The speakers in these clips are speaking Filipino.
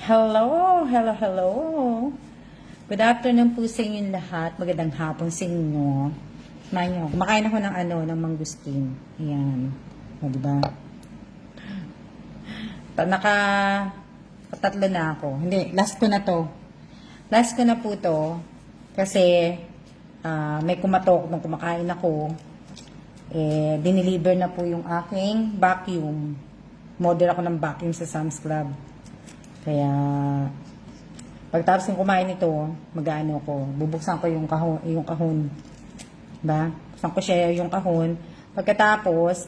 Hello, hello, hello. Good afternoon po sa inyong lahat. Magandang hapon sa inyo. Manyo, kumakain ako ng mangustin. Ayan. O, diba? Patatlo na ako. Hindi, last ko na to. Last ko na po to. Kasi, may kumatok nung kumakain ako. Dineliver na po yung aking vacuum. Model ako ng vacuum sa Sam's Club. Kaya, pagtapos ng kumain ito, mag-ano ko, bubuksan ko yung kahon. Diba? Buksan ko siya yung kahon. Pagkatapos,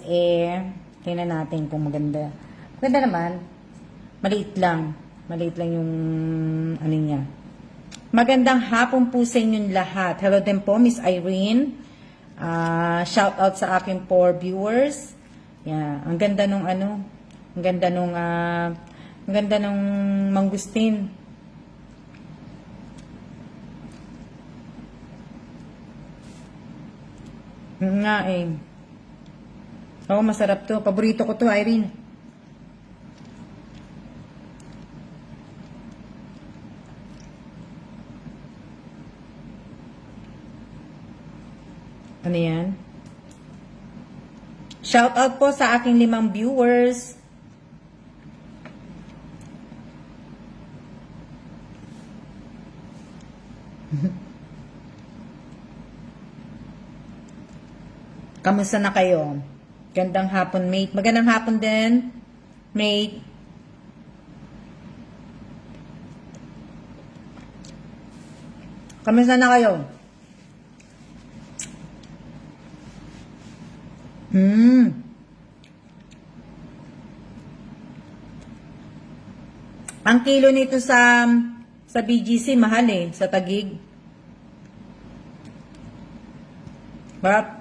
tingnan natin kung maganda. Maganda naman. Maliit lang. Maliit lang yung, niya. Magandang hapon po sa inyong lahat. Hello din po, Miss Irene. Shout out sa aking 4 viewers. Yeah, ang ganda nung ang ganda nung mangustin. Nga eh. Oo, masarap to. Paborito ko to, Irene. Ano yan? Shout out po sa aking 5 viewers. Kamusta na kayo? Gandang hapon, mate. Magandang hapon din, mate. Kamusta na kayo? Ang kilo nito sa BGC, mahal eh. Sa Taguig. But,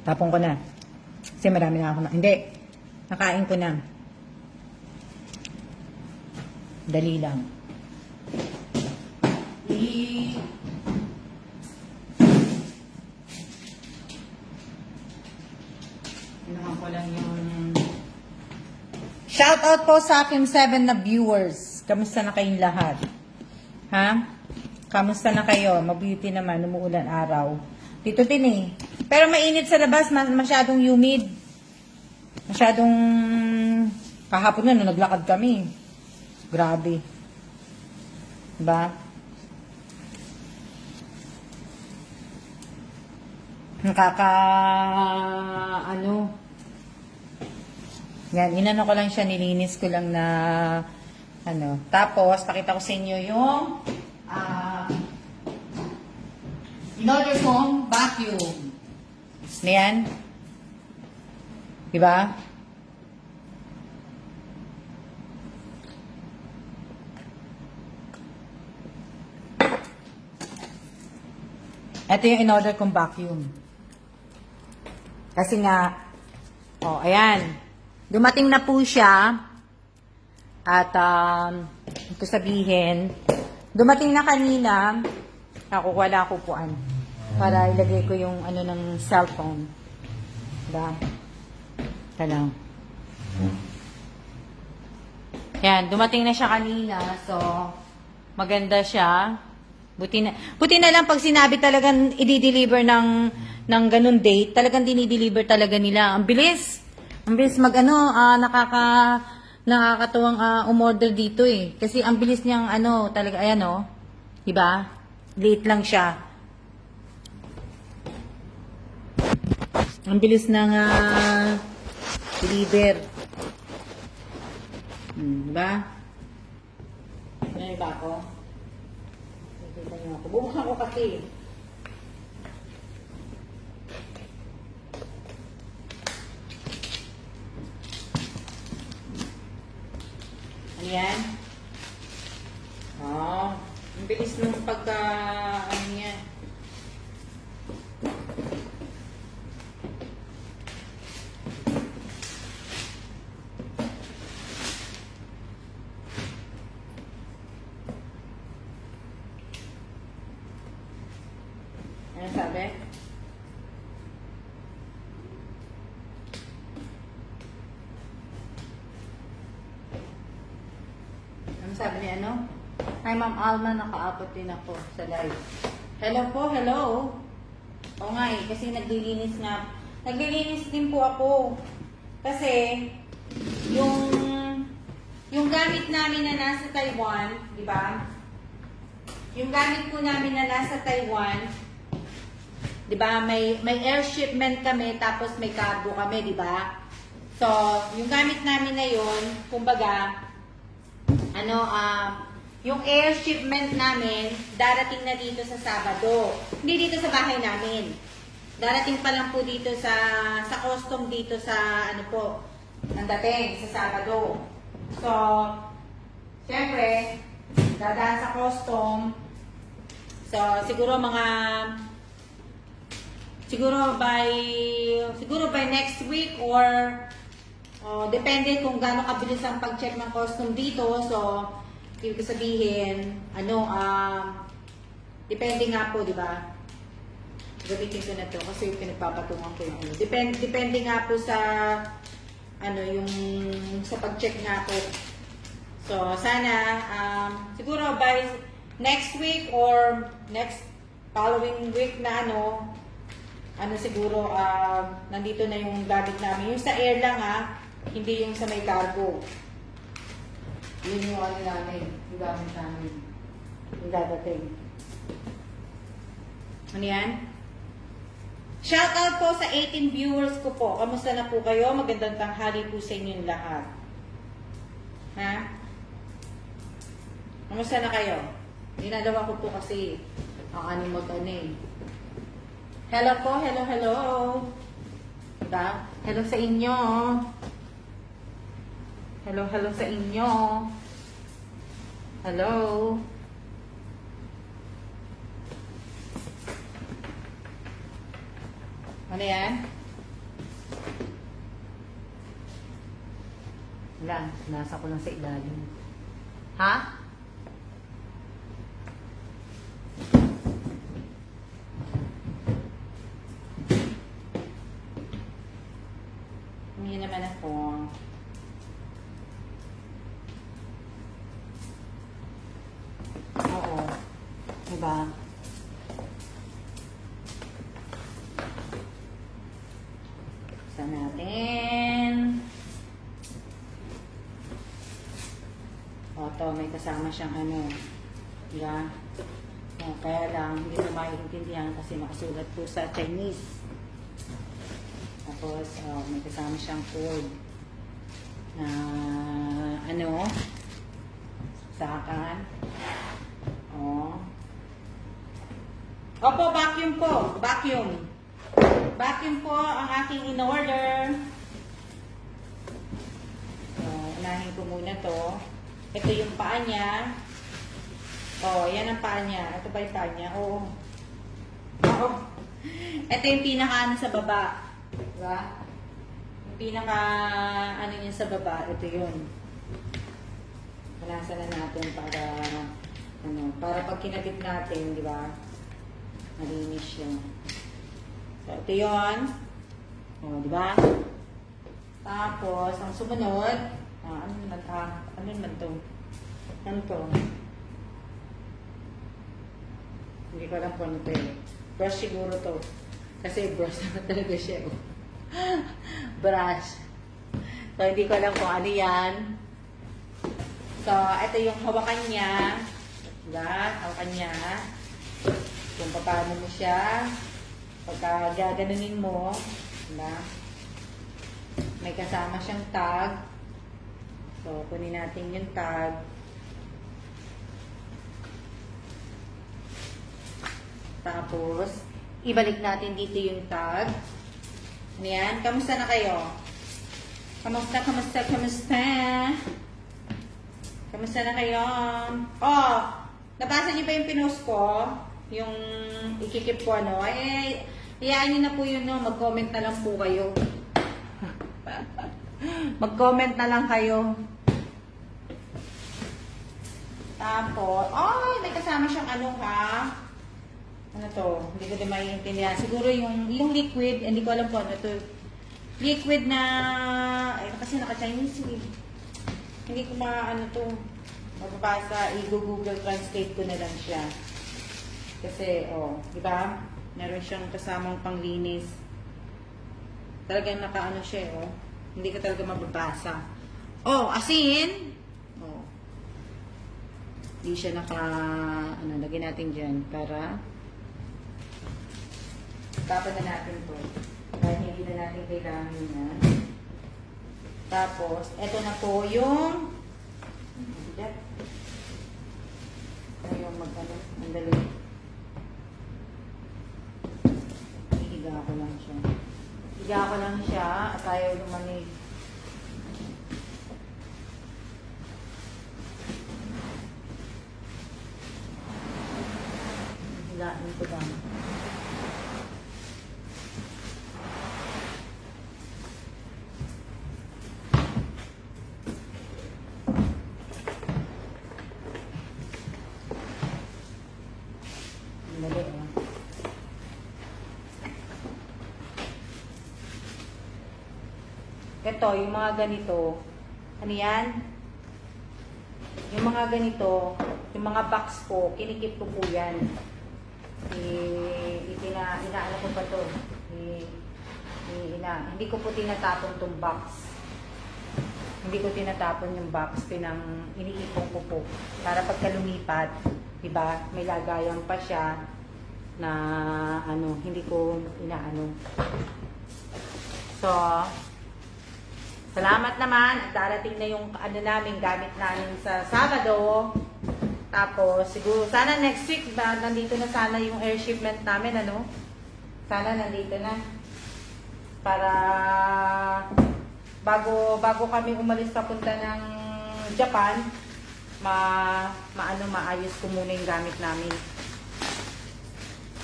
tapon ko na. Kasi marami na ako na. Hindi. Nakain ko na. Dali lang. Inahan ko lang yung... Shout out po sa aking 7 na viewers. Kamusta na kayong lahat? Ha? Kamusta na kayo? Mabuti naman. Umuulan araw. Dito din eh. Pero mainit sa labas, masyadong humid. Masyadong kahapon na nung naglakad kami. Grabe. Diba? Yan, inano ko lang siya, nilinis ko lang na Tapos, pakita ko sa inyo yung in-order kong vacuum. Ayan. Diba? Ito yung in-order kong vacuum. Kasi nga, ayan. Dumating na po siya. At, ito sabihin, dumating na kanina. Nakukuha lang ako puan. Para ilagay ko yung ng cellphone. Diba? Ito lang. Yan, dumating na siya kanina. So, maganda siya. Buti na lang pag sinabi talagang i-deliver ng ganun date, talagang dinideliver talaga nila. Ang bilis. Ang bilis nakakatuwang umorder dito eh. Kasi ang bilis niyang talaga, ayan diba? Late lang siya. Ang bilis ng deliver. Diba? Ano ba ako? Nakita niyo ako. Bubuksan ko kasi. Ano yan? Ang bilis ng niya. Ano sabi? Dami ano. Hi, Ma'am Alma, nakaabot din ako sa live. Hello po, hello. Oo nga eh, kasi naglilinis nga. Naglilinis din po ako. Kasi, yung gamit namin na nasa Taiwan, di ba? Yung gamit po namin na nasa Taiwan, di ba? May air shipment kami, tapos may cargo kami, di ba? So, yung gamit namin na yun, kumbaga, yung air shipment namin, darating na dito sa Sabado. Hindi dito sa bahay namin. Darating pa lang po dito sa custom dito sa, ang dating, sa Sabado. So, syempre, dadaan sa custom. So, siguro by next week or depende kung gaano kabilis ang pag-check ng custom dito. So, ibig sabihin, depende nga po, di ba? Gamitin ko na to kasi pinagpapatungan ko yung depende nga po sa yung sa pag-check nga po. So, sana siguro by next week or next following week na siguro nandito na yung gamit namin. Yung sa air lang hindi yung sa may cargo. Yun yung namin, yung gamit namin. Yung dadating. Ano yan? Shout out po sa 18 viewers ko po. Kamusta na po kayo? Magandang tanghali po sa inyong lahat. Ha? Kamusta na kayo? Dinalawa ko po kasi ang Hello po, hello, hello. Diba? Hello sa inyo. Hello, hello sa inyo. Hello. Ano yan? Wala, nasa ko lang sa ilalim. Ha? Hindi naman ako. Oo. Diba? Buksan natin. O, to, may kasama siyang diba? O, kaya lang, hindi na maiintindihan kasi nakasulat po sa Chinese. Tapos, may kasama siyang code na sakan. Opo, vacuum po. Vacuum. Vacuum po ang aking in-order. So, unahin ko muna to. Ito yung paa niya. Yan ang paa niya. Ito ba yung paa niya? Oo. Ito yung pinaka sa baba. Diba? Yung pinaka niya sa baba. Ito yun. Panasan na natin para pag kinabit natin, di ba? Malinis siya. So, ito yun. Di ba? Tapos, ang sumunod, ano naman to? Ano to? Hindi ko alam kung ano to eh. Brush siguro to. Kasi brush naman talaga siya. Brush. So, hindi ko alam kung ano yan. So, ito yung hawakan niya. Diba? Hawakan niya. Kung paano mo siya. Pagka gaganunin mo. Diba? May kasama siyang tag. So, kunin natin yung tag. Tapos, ibalik natin dito yung tag. Ano yan? Kamusta na kayo? Kamusta? Kamusta na kayo? Nabasa niyo ba yung pinost ko? Yung ikikip ko hayaan niyo na po yun, mag-comment na lang po kayo. Mag-comment na lang kayo. Tapos, may kasama siyang ano to? Hindi ko din maiintindihan. Siguro yung liquid, hindi ko alam po ano to. Liquid na, kasi naka-Chinese eh. Hindi ko to. mababasa, i-Google Translate ko na lang siya. Kasi, di ba? Meron siyang kasamang panglinis. Talagang nakaano siya, Hindi ka talaga mababasa. Asin! Hindi siya lagyan natin dyan para tapan na natin to. Dahil hindi na natin kailangan na. Tapos, eto na po yung mandali. Hihiga ko lang siya. Higa ko lang siya at ayaw lumamig. Hilain ko lang. Ito, yung mga ganito, ano yan? Yung mga ganito, yung mga box ko, kinikip ko po yan. Inaano ko pa to. Hindi ko po tinatapon tong box. Hindi ko tinatapon yung box, iniipon ko po. Para pagka lumipat, diba, may lagayan pa siya na hindi ko inaano. So, salamat naman. Darating na yung gamit namin sa Sabado. Tapos, siguro, sana next week, nandito na sana yung air shipment namin, Sana nandito na. Para, bago kami umalis papunta ng Japan, maayos ko muna yung gamit namin.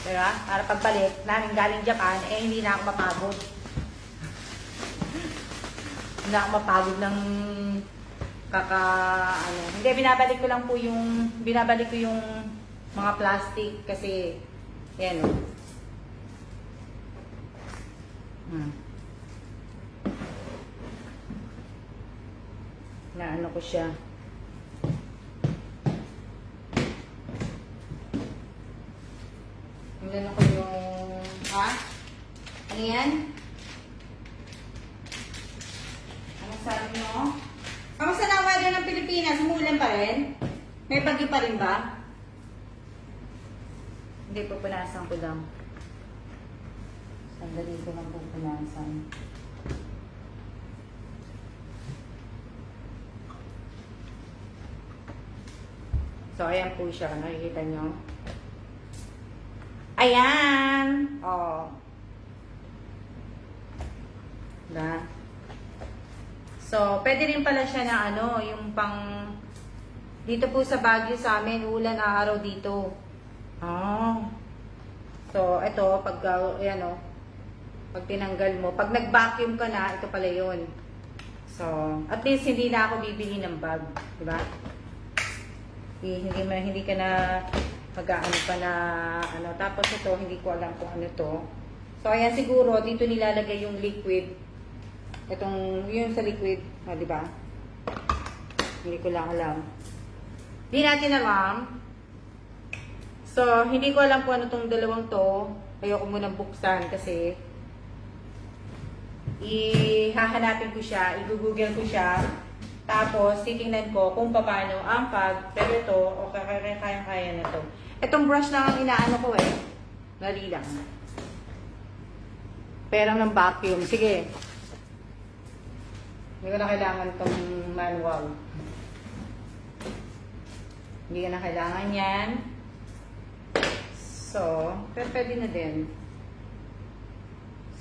Diba? Para pagbalik namin galing Japan, hindi na ako mapagod. Hindi ako mapagod ng hindi, binabalik ko yung mga plastic kasi yan na ko siya. Ano ko yung ano yan? Ano sabi mo? Kamusta na ang weather ng Pilipinas? Umulan pa rin? May bagyo pa rin ba? Hindi, pupunasan ko lang. Sandali ko lang pupunasan. So, ayan po siya. Nakikita nyo? Ayan! Diba? So, pwede rin pala siya na yung dito po sa Baguio sa amin, ulan araw dito. So, ito, pag tinanggal mo, pag nag-vacuum ka na, ito pala yun. So, at least hindi na ako bibili ng bag. Diba? Hindi ka na mag-aano pa na Tapos ito, hindi ko alam kung ano to. So, ayan siguro, dito nilalagay yung liquid. Yun sa liquid, di ba? Hindi ko lang alam. Hindi natin alam. So, hindi ko alam kung ano tong dalawang to. Ayoko munang buksan kasi ihahanapin ko siya, i-google ko siya. Tapos, titingnan ko kung paano ang pero ito, kaya na to. Itong brush lang ang inaano ko Dali lang. Pero ng vacuum. Sige. Hindi ko na kailangan itong manual. Hindi ko na kailangan yan. So, pero pwede na din.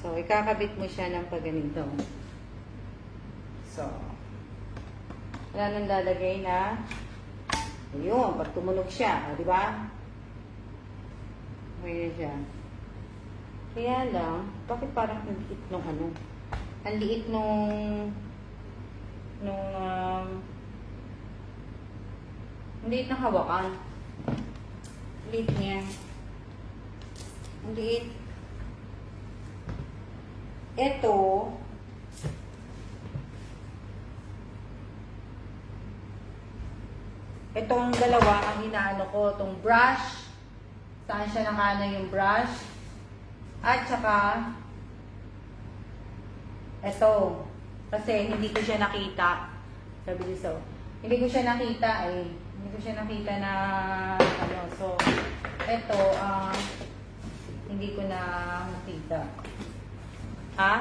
So, ikakabit mo siya ng pagganito. So, wala nang lalagay na ayun, pag tumunog siya, di ba? Okay na siya. Kaya lang, bakit parang ang liit nung ang liit nung ang liit ng hawakan. Ang liit niya. Ang liit. Itong dalawa, ang inaano ko, itong brush. Saan siya nakano yung brush? At saka, ito. Kasi hindi ko siya nakita. Sabi dito, hindi ko siya nakita eh. Hindi ko siya nakita na, ano, so, ito, hindi ko na nakita. Ha?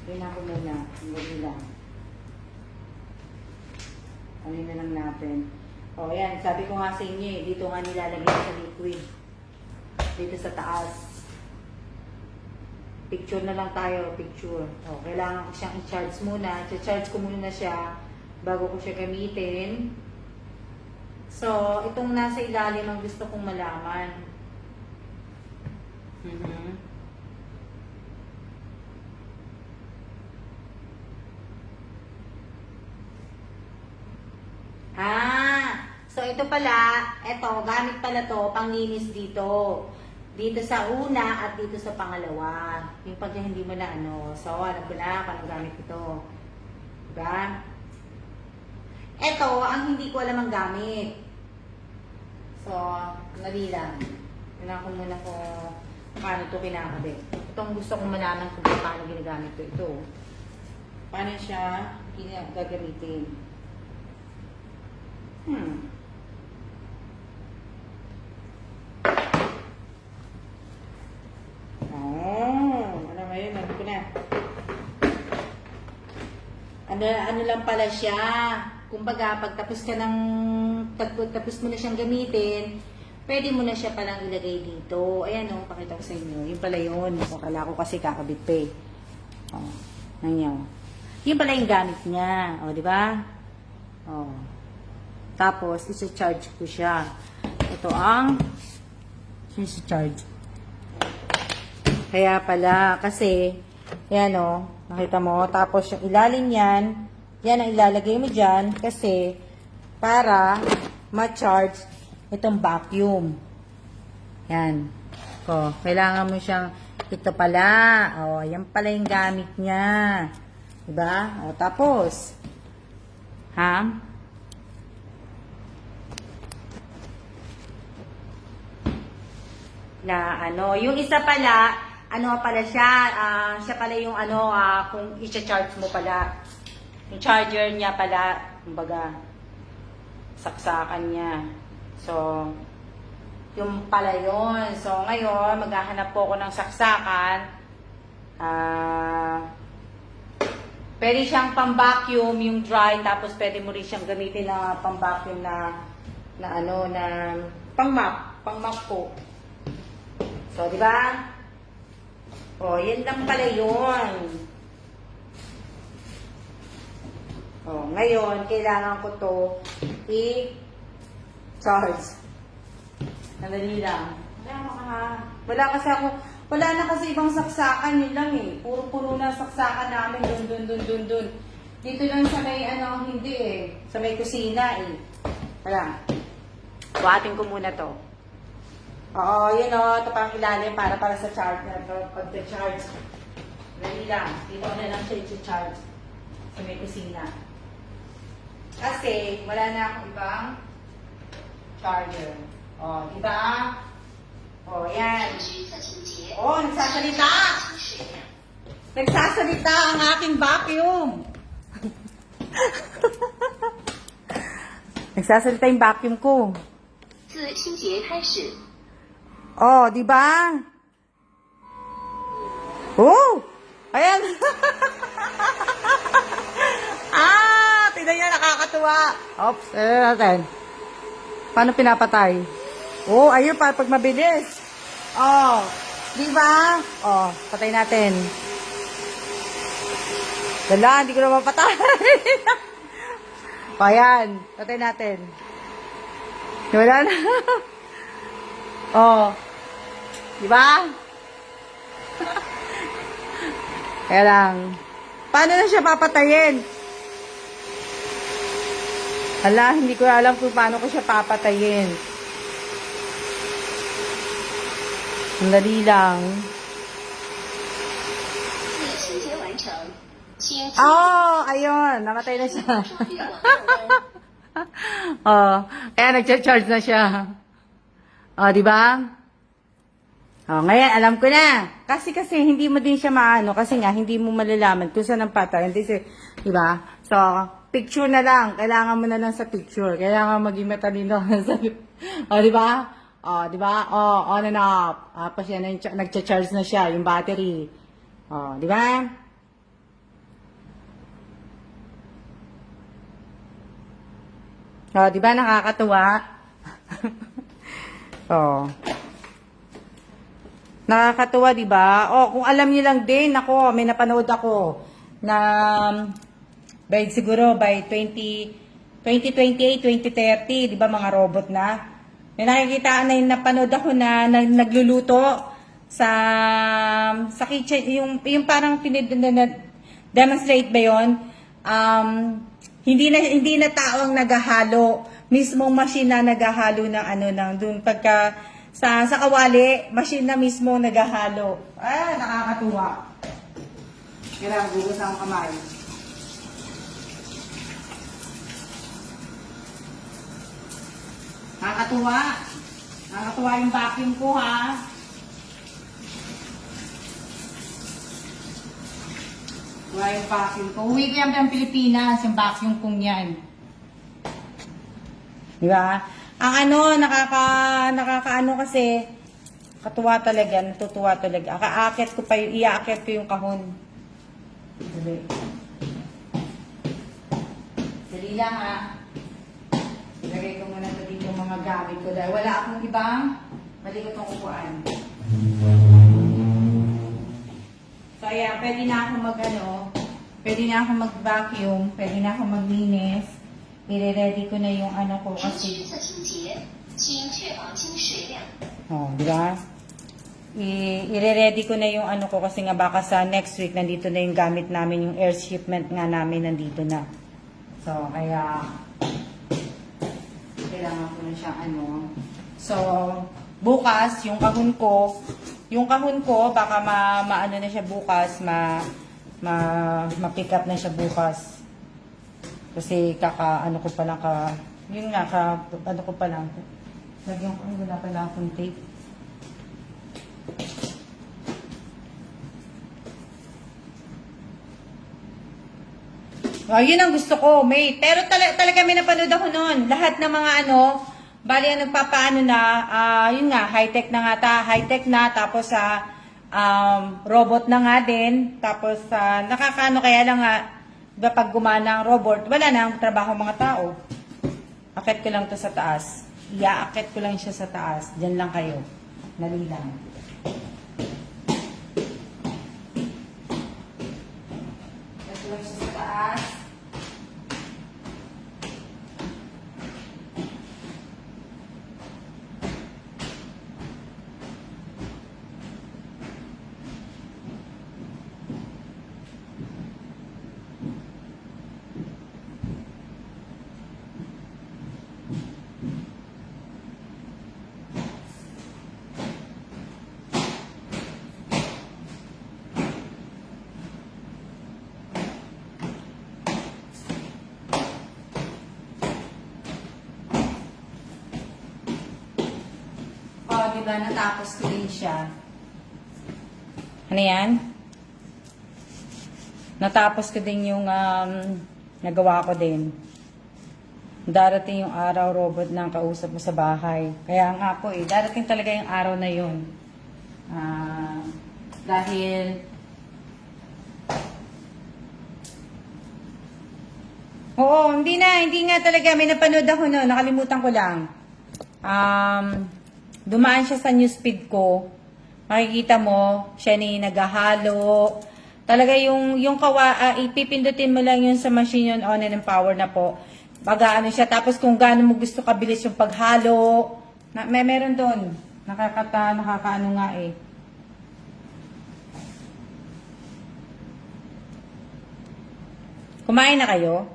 Tingnan ko muna. Hindi lang. Ano na lang natin. O, yan. Sabi ko nga sa inyo eh. Dito nga nilalagay sa liquid. Dito sa taas. Picture na lang tayo. Picture. O, kailangan ko siyang i-charge muna. I-charge ko muna siya bago ko siya gamitin. So, itong nasa ilalim ang gusto kong malaman. So ito pala, gamit pala to, panglinis dito. Dito sa una at dito sa pangalawa. Yung pag hindi mo na ano. So, alam ko na paano gamit ito. Diba? Ito, ang hindi ko alam ang gamit. So, nali lang. Tingnan ko muna kung paano ito kinakabit. Itong gusto kong malaman kung paano ginagamit ito. Ito. Paano siya gagamitin. Ano ngayon? Ano ko na? Ano lang pala siya. Kumbaga, pag tapos mo na siyang gamitin, pwede mo na siya palang ilagay dito. Ayan o, pakita ko sa inyo. Yung pala yun. Akala ko kasi kakabit pa eh. O, nanyaw. Yung pala yung gamit niya. O, di ba? O. Tapos, isa-charge ko siya. Ito ang isa-charge. Kaya pala, kasi, yan o, nakita mo. Tapos, yung ilalim yan, yan ang ilalagay mo dyan kasi para ma-charge itong vacuum. Yan. O, kailangan mo siyang, ito pala. O, yan pala yung gamit niya. Diba? O, tapos, na ano, yung isa pala, ano pala siya, siya pala yung ano, kung i-charge mo pala. Yung charger niya pala, kumbaga, saksakan niya. So, yung pala yun. So, ngayon, maghahanap po ako ng saksakan. Pwede siyang pang-vacuum, yung dry, tapos pwede mo rin siyang gamitin na pang-vacuum na ano, na pang-mop po. So, di ba? O, yan lang pala yun. O, ngayon, kailangan ko to i-charge. Nandali lang. Wala na kasi ibang saksakan, yun lang eh. Puro-puro na saksakan namin, dun. Dito lang sa may, hindi eh. Sa may kusina eh. Wala. Buhatin ko muna to. Oo, yun o. Ito pang ilalim para sa charge. Pag-charge. Dali lang. Dito na lang siya i-charge. Sa may kusina. Kasi, wala na akong ibang charger. O, diba? O, yan. O, nagsasalita! Nagsasalita ang aking vacuum! Nagsasalita yung vacuum ko. Oh, di ba? Oh! Ayan! Tignan niya, nakakatuwa. Oops, natin. Paano pinapatay? Oh, ayun pa, pag mabilis. Oh, di ba? Oh, patay natin. Dala, hindi ko na mapatay. O, ayan. Patay natin. Wala na. Oh. Di ba? Kaya lang. Paano na siya papatayin? Hala, hindi ko alam kung paano ko siya papatayin. Sandali lang. Oh, ayun. Namatay na siya. Oh, kaya nagcha-charge na siya. Oh, di ba? Oh, ngayon, alam ko na. Kasi hindi mo din siya maano. Kasi nga, hindi mo malalaman kung saan ang pattern. Di ba? So, picture na lang. Kailangan mo na lang sa picture. Kailangan maging matalino. Oh, di ba? Oh, di ba? Oh, on and off. Tapos yan, nagcha-charge na siya, yung battery. Oh, di ba? Oh, di ba nakakatuwa? Oh. Nakakatuwa, di ba? Oh, kung alam niyo lang din, ako, may napanood ako na siguro by 2028, 2030, di ba mga robot na? May nakikita na yung napanood ako na nagluluto sa kitchen, yung parang demonstrate ba yon? Hindi na tao ang naghahalo, mismong machine na naghahalo ng dun pagka sa kawali, machine na mismo naghahalo. Ah, nakakatuwa. Kailangan gugas ang kamay. Nakakatuwa. Nakakatuwa yung vacuum ko, ha. Nakakatuwa yung vacuum ko. Uwi ko yan ng Pilipinas, yung vacuum kong yan. Di ba? Ang nakakaano kasi, katuwa talaga, natutuwa talaga. Iaakyat ko yung kahon. Dali lang, ha. Ilagay ko muna ito dito mga gamit ko dahil wala akong ibang maligot ng upuan. So, ayan, pwede na ako mag-vacuum, pwede na ako maglinis. I-ready ko na yung ko kasi. Oh, di ba? I-ready ko na yung ko kasi nga baka sa next week nandito na yung gamit namin, yung air shipment nga namin nandito na. So, kaya kailangan ko na siya So, bukas yung kahon ko baka maano na siya bukas, ma-pick up na siya bukas. Kasi ko pa lang lagyan ko, wala pala akong tape. Oh, yun ang gusto ko, mate. Pero talaga may napanood ako noon. Lahat ng mga bali ang nagpapaano na, yun nga, high-tech na, tapos robot na nga din, tapos nakakaano kaya lang nga, diba pag gumana ang robot, wala na ang trabaho mga tao. Akit ko lang to sa taas. Iaakit ko lang siya sa taas. Diyan lang kayo. Dali lang. Akit ko lang siya sa taas. Diba, natapos ko din siya. Ano yan? Natapos ko din yung nagawa ko din. Darating yung araw, robot, ng kausap mo sa bahay. Kaya nga po darating talaga yung araw na yun. Dahil hindi nga talaga. May napanood ako noon, nakalimutan ko lang. Dumaan siya sa newsfeed ko. Makikita mo, siya ni naghahalo. Talaga yung ipipindutin mo lang yun sa machine yun, on and power na po. Pag-ano siya, tapos kung gaano mo gusto kabilis yung paghalo. Meron doon. Nakakaano nga eh. Kumain na kayo?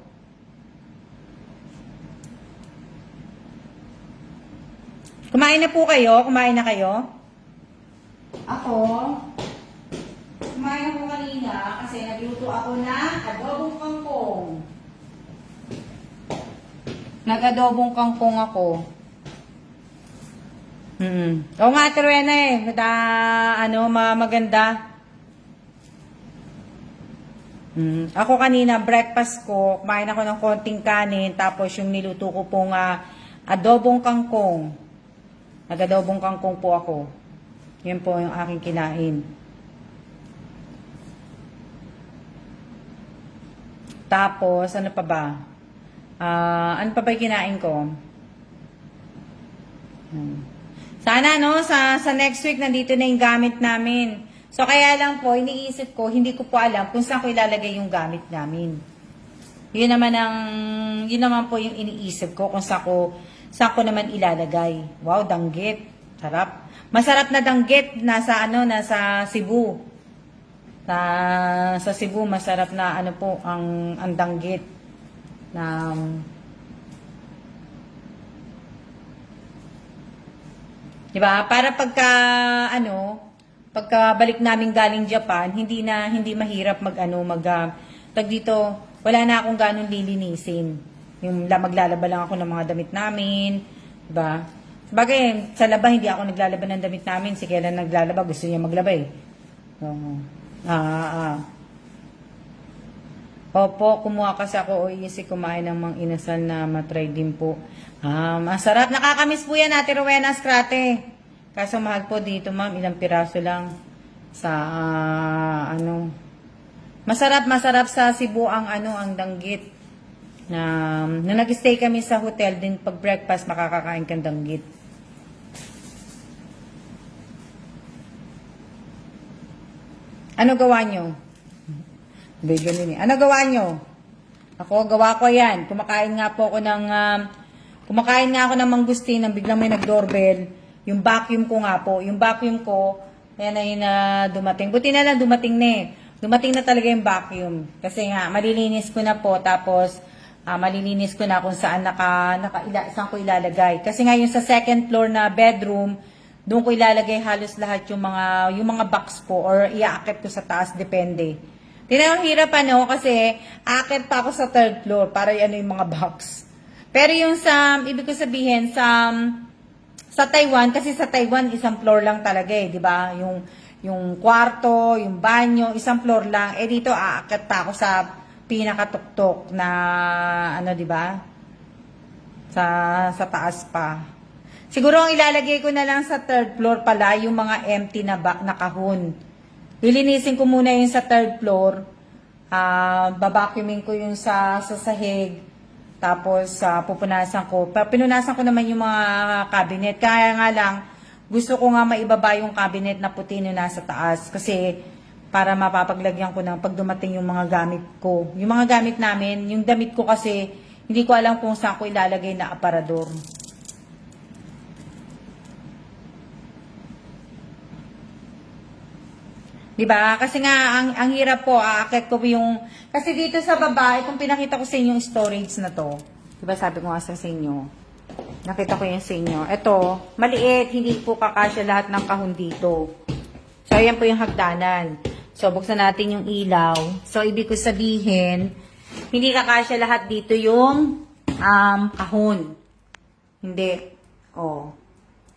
Kumain na po kayo? Kumain na kayo? Ako? kumain ako kanina kasi nagluto ako ng adobong kangkong. Nag-adobong kangkong ako. Oo nga, Terwena eh. Maganda. Ako kanina, breakfast ko, kumain ako ng konting kanin, tapos yung niluto ko pong adobong kangkong. Nag-adobong kangkong po ako. Yan po yung aking kinain. Tapos, ano pa ba? Ano pa ba yung kinain ko? Sana, no, sa next week, nandito na yung gamit namin. So, kaya lang po, iniisip ko, hindi ko po alam kung saan ko ilalagay yung gamit namin. Yun naman po yung iniisip ko, kung saan ko naman ilalagay. Wow, danggit. Sarap. Masarap na danggit, nasa Cebu. Sa Cebu, masarap na ang danggit. Diba? Para pagka balik namin galing Japan, hindi mahirap wala na akong ganun lilinisin. Maglalaba lang ako ng mga damit namin, diba? Sabagay, sa laba hindi ako naglalaba ng damit namin, si Kailan naglalaba, gusto niya maglaba eh. Opo, kumuha kasi ako o si kumain ng mga inasal na matry din po. Masarap. Nakakamiss po yan, Ate Rowena Scrate. Kaso mahal po dito, ma'am. Ilang piraso lang sa, Masarap sa Cebu ang danggit. Nung nag-stay kami sa hotel din, pag breakfast, makakakain kang danggit. Ano gawa nyo? Ano gawa nyo? Ako, gawa ko yan. Kumakain nga ako ng mangustin, nang biglang may nag-doorbell. Yung vacuum ko nga po. Yung vacuum ko, yan ay dumating. Buti na lang dumating na eh. Dumating na talaga yung vacuum. Kasi nga, malilinis ko na po. Tapos, malilinis ko na kung saan saan ko ilalagay. Kasi nga yung sa second floor na bedroom, doon ko ilalagay halos lahat yung mga box ko or iaakit ko sa taas, depende. Tinanong hirap kasi aakit pa ako sa third floor para yung mga box. Pero yung ibig ko sabihin, sa Taiwan, kasi sa Taiwan, isang floor lang talaga eh, di ba? Yung kwarto, yung banyo, isang floor lang. Eh dito, aakit pa ako sa pinakatuktok na, di ba? Sa taas pa. Siguro ang ilalagay ko na lang sa third floor pala, yung mga empty na kahon. Lilinisin ko muna yung sa third floor. Babacuuming ko yung sa sahig. Tapos, pupunasan ko. Pinunasan ko naman yung mga cabinet. Kaya nga lang, gusto ko nga maibaba yung cabinet na puti na nasa taas. Kasi, para mapapaglagyan ko ng pag dumating yung mga gamit ko. Yung mga gamit namin, yung damit ko kasi, hindi ko alam kung saan ko ilalagay na aparador. Diba? Kasi nga, ang hirap po, aakit ko yung, kasi dito sa baba, itong pinakita ko sa inyo yung storage na to. Diba sabi ko nga sa inyo, nakita ko yung sa inyo. Ito, maliit, hindi po kakasya lahat ng kahon dito. So, ayan po yung hagdanan. So, buksan natin yung ilaw. So, ibig ko sabihin, hindi kakasya lahat dito yung kahon. Hindi. Oh.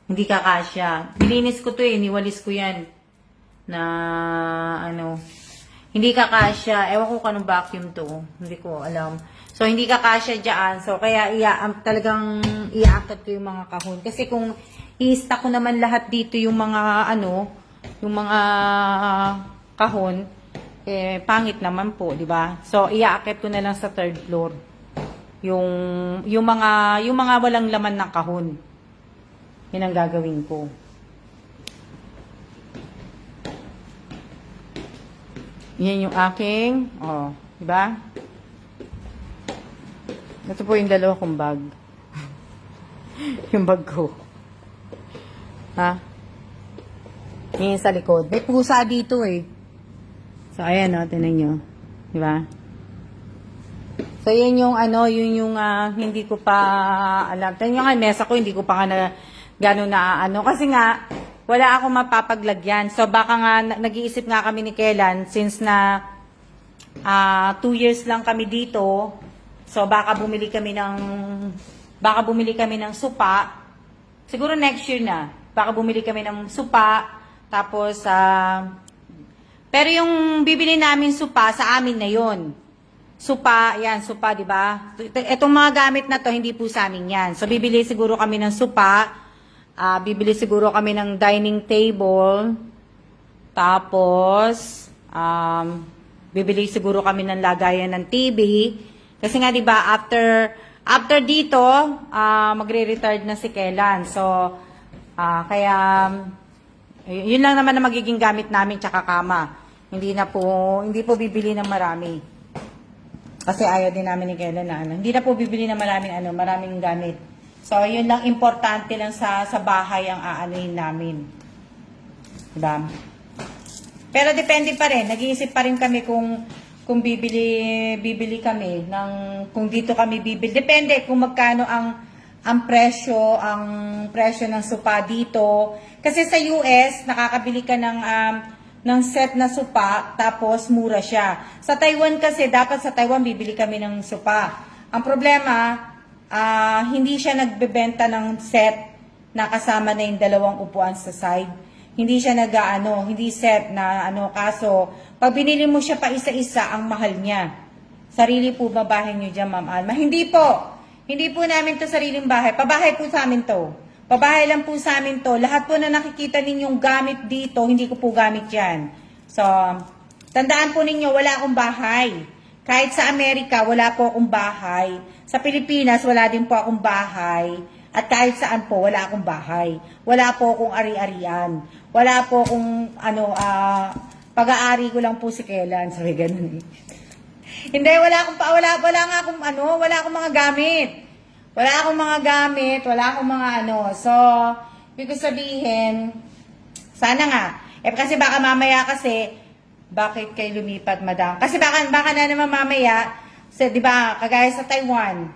Hindi kakasya. Bilinis ko to eh, niwalis ko yan. Hindi kakasya. Ewan ko kanong vacuum to. Hindi ko alam. So, hindi kakasya dyan. So, kaya talagang iaakit ko yung mga kahon. Kasi kung i-stack ko naman lahat dito yung mga kahon, pangit naman po, di ba? So, iaakit ko na lang sa third floor. Yung mga walang laman ng kahon. Yun ang gagawin ko. Yan yung aking, di ba? Ito po yung dalawa kong bag. Yung bag ko. Ha? Yan sa likod. May pusa dito eh. So, ayan tinan nyo. Di ba? So, yan yung hindi ko pa alam. Tignan nyo nga, mesa ko, hindi ko pa gano'n na kasi nga, wala akong mapapaglagyan. So baka nga, nag-iisip nga kami ni Kellan, since na 2 years lang kami dito, so baka bumili kami ng supa. Siguro next year na. Baka bumili kami ng supa. Tapos, pero yung bibili namin supa, sa amin na yon. Supa, yan, supa, di ba? Itong mga gamit na to, hindi po sa amin yan. So, bibili siguro kami ng supa. Bibili siguro kami ng dining table. Tapos, bibili siguro kami ng lagayan ng TV. Kasi nga, di ba, after dito, magre-retard na si Kellan. So, kaya, yun lang naman na magiging gamit namin tsaka kama. Hindi po bibili ng marami. Kasi ayaw din namin ni Kellan na hindi na po bibili ng maraming gamit. So, yun lang, importante lang sa bahay ang aanuhin namin. Diba? Pero depende pa rin, nag-iisip pa rin kami kung bibili kami kung dito kami bibili. Depende kung magkano ang presyo ng supa dito. Kasi sa US, nakakabili ka ng set na supa, tapos mura siya. Sa Taiwan kasi, dapat sa Taiwan bibili kami ng supa. Ang problema, hindi siya nagbebenta ng set na kasama na yung 2 upuan sa side. Hindi siya hindi set na kaso, pag binili mo siya pa isa-isa, ang mahal niya. Sarili po ba bahay niyo dyan, Ma'am Alma? Hindi po. Hindi po namin to sariling bahay. Pabahay po sa amin to. Pabahay lang po sa amin to. Lahat po na nakikita ninyong gamit dito, hindi ko po gamit yan. So, tandaan po ninyo, wala akong bahay. Kahit sa Amerika, wala po akong bahay. Sa Pilipinas, wala din po akong bahay. At kahit saan po, wala akong bahay. Wala po akong ari-arian. Wala po akong, pag-aari ko lang po si Kellan. Sabi ganun eh. Hindi, wala akong mga gamit. Wala akong mga gamit, wala akong mga So, ibig sabihin, sana nga. Kasi baka mamaya bakit kayo lumipat, madam? Kasi baka na naman mamaya, di ba, kagaya sa Taiwan,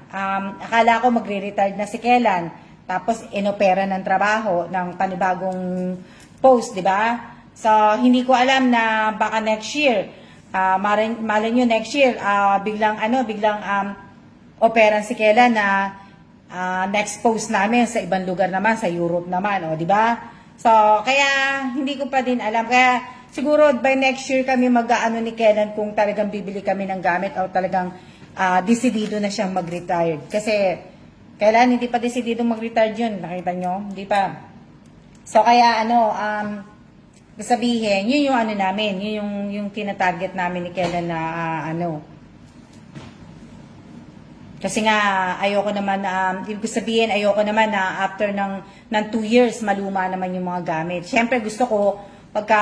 akala ko magre-retard na si Kellan, tapos inopera ng trabaho ng panibagong post, di ba? So, hindi ko alam na baka next year, malay nyo next year, biglang operan si Kellan na next post namin sa ibang lugar naman, sa Europe naman, di ba? So, kaya hindi ko pa din alam. Kaya siguro by next year kami ni Kellan kung talagang bibili kami ng gamit o talagang desidido na siyang mag-retired. Kasi kailan hindi pa desidido mag-retired yun, nakita nyo? Hindi pa. So, kaya sabihin, yun yung namin, yun yung tina-target namin ni Kellan na Kasi nga, ayoko naman ibig sabihin, ayoko naman na after ng 2 years, maluma naman yung mga gamit. Siyempre, gusto ko, pagka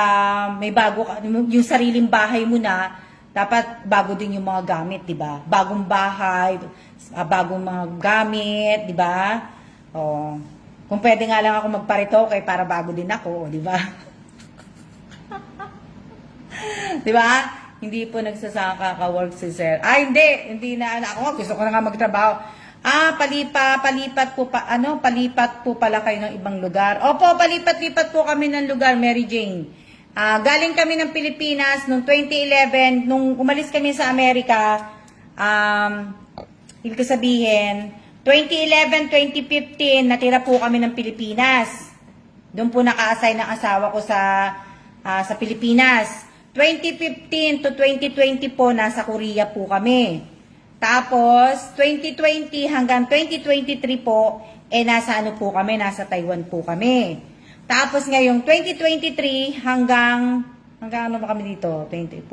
may bago, yung sariling bahay mo na, dapat bago din yung mga gamit, di ba? Bagong bahay, bagong mga gamit, di ba? O, kung pwede nga lang ako magparitoke para bago din ako, di ba? Di ba? Hindi po nagsasaka ka-work si sir. Hindi na ako. Gusto ko na nga magtrabaho. Palipat po pala kayo ng ibang lugar. Opo, palipat-lipat po kami ng lugar, Mary Jane. Galing kami ng Pilipinas noong 2011, nung umalis kami sa Amerika, ibig sabihin, 2011, 2015, natira po kami ng Pilipinas. Doon po naka-assign ng asawa ko sa Pilipinas. 2015 to 2020 po, nasa Korea po kami. Tapos, 2020 hanggang 2023 po, nasa po kami, nasa Taiwan po kami. Tapos ngayong 2023 hanggang ano ba kami dito? 24?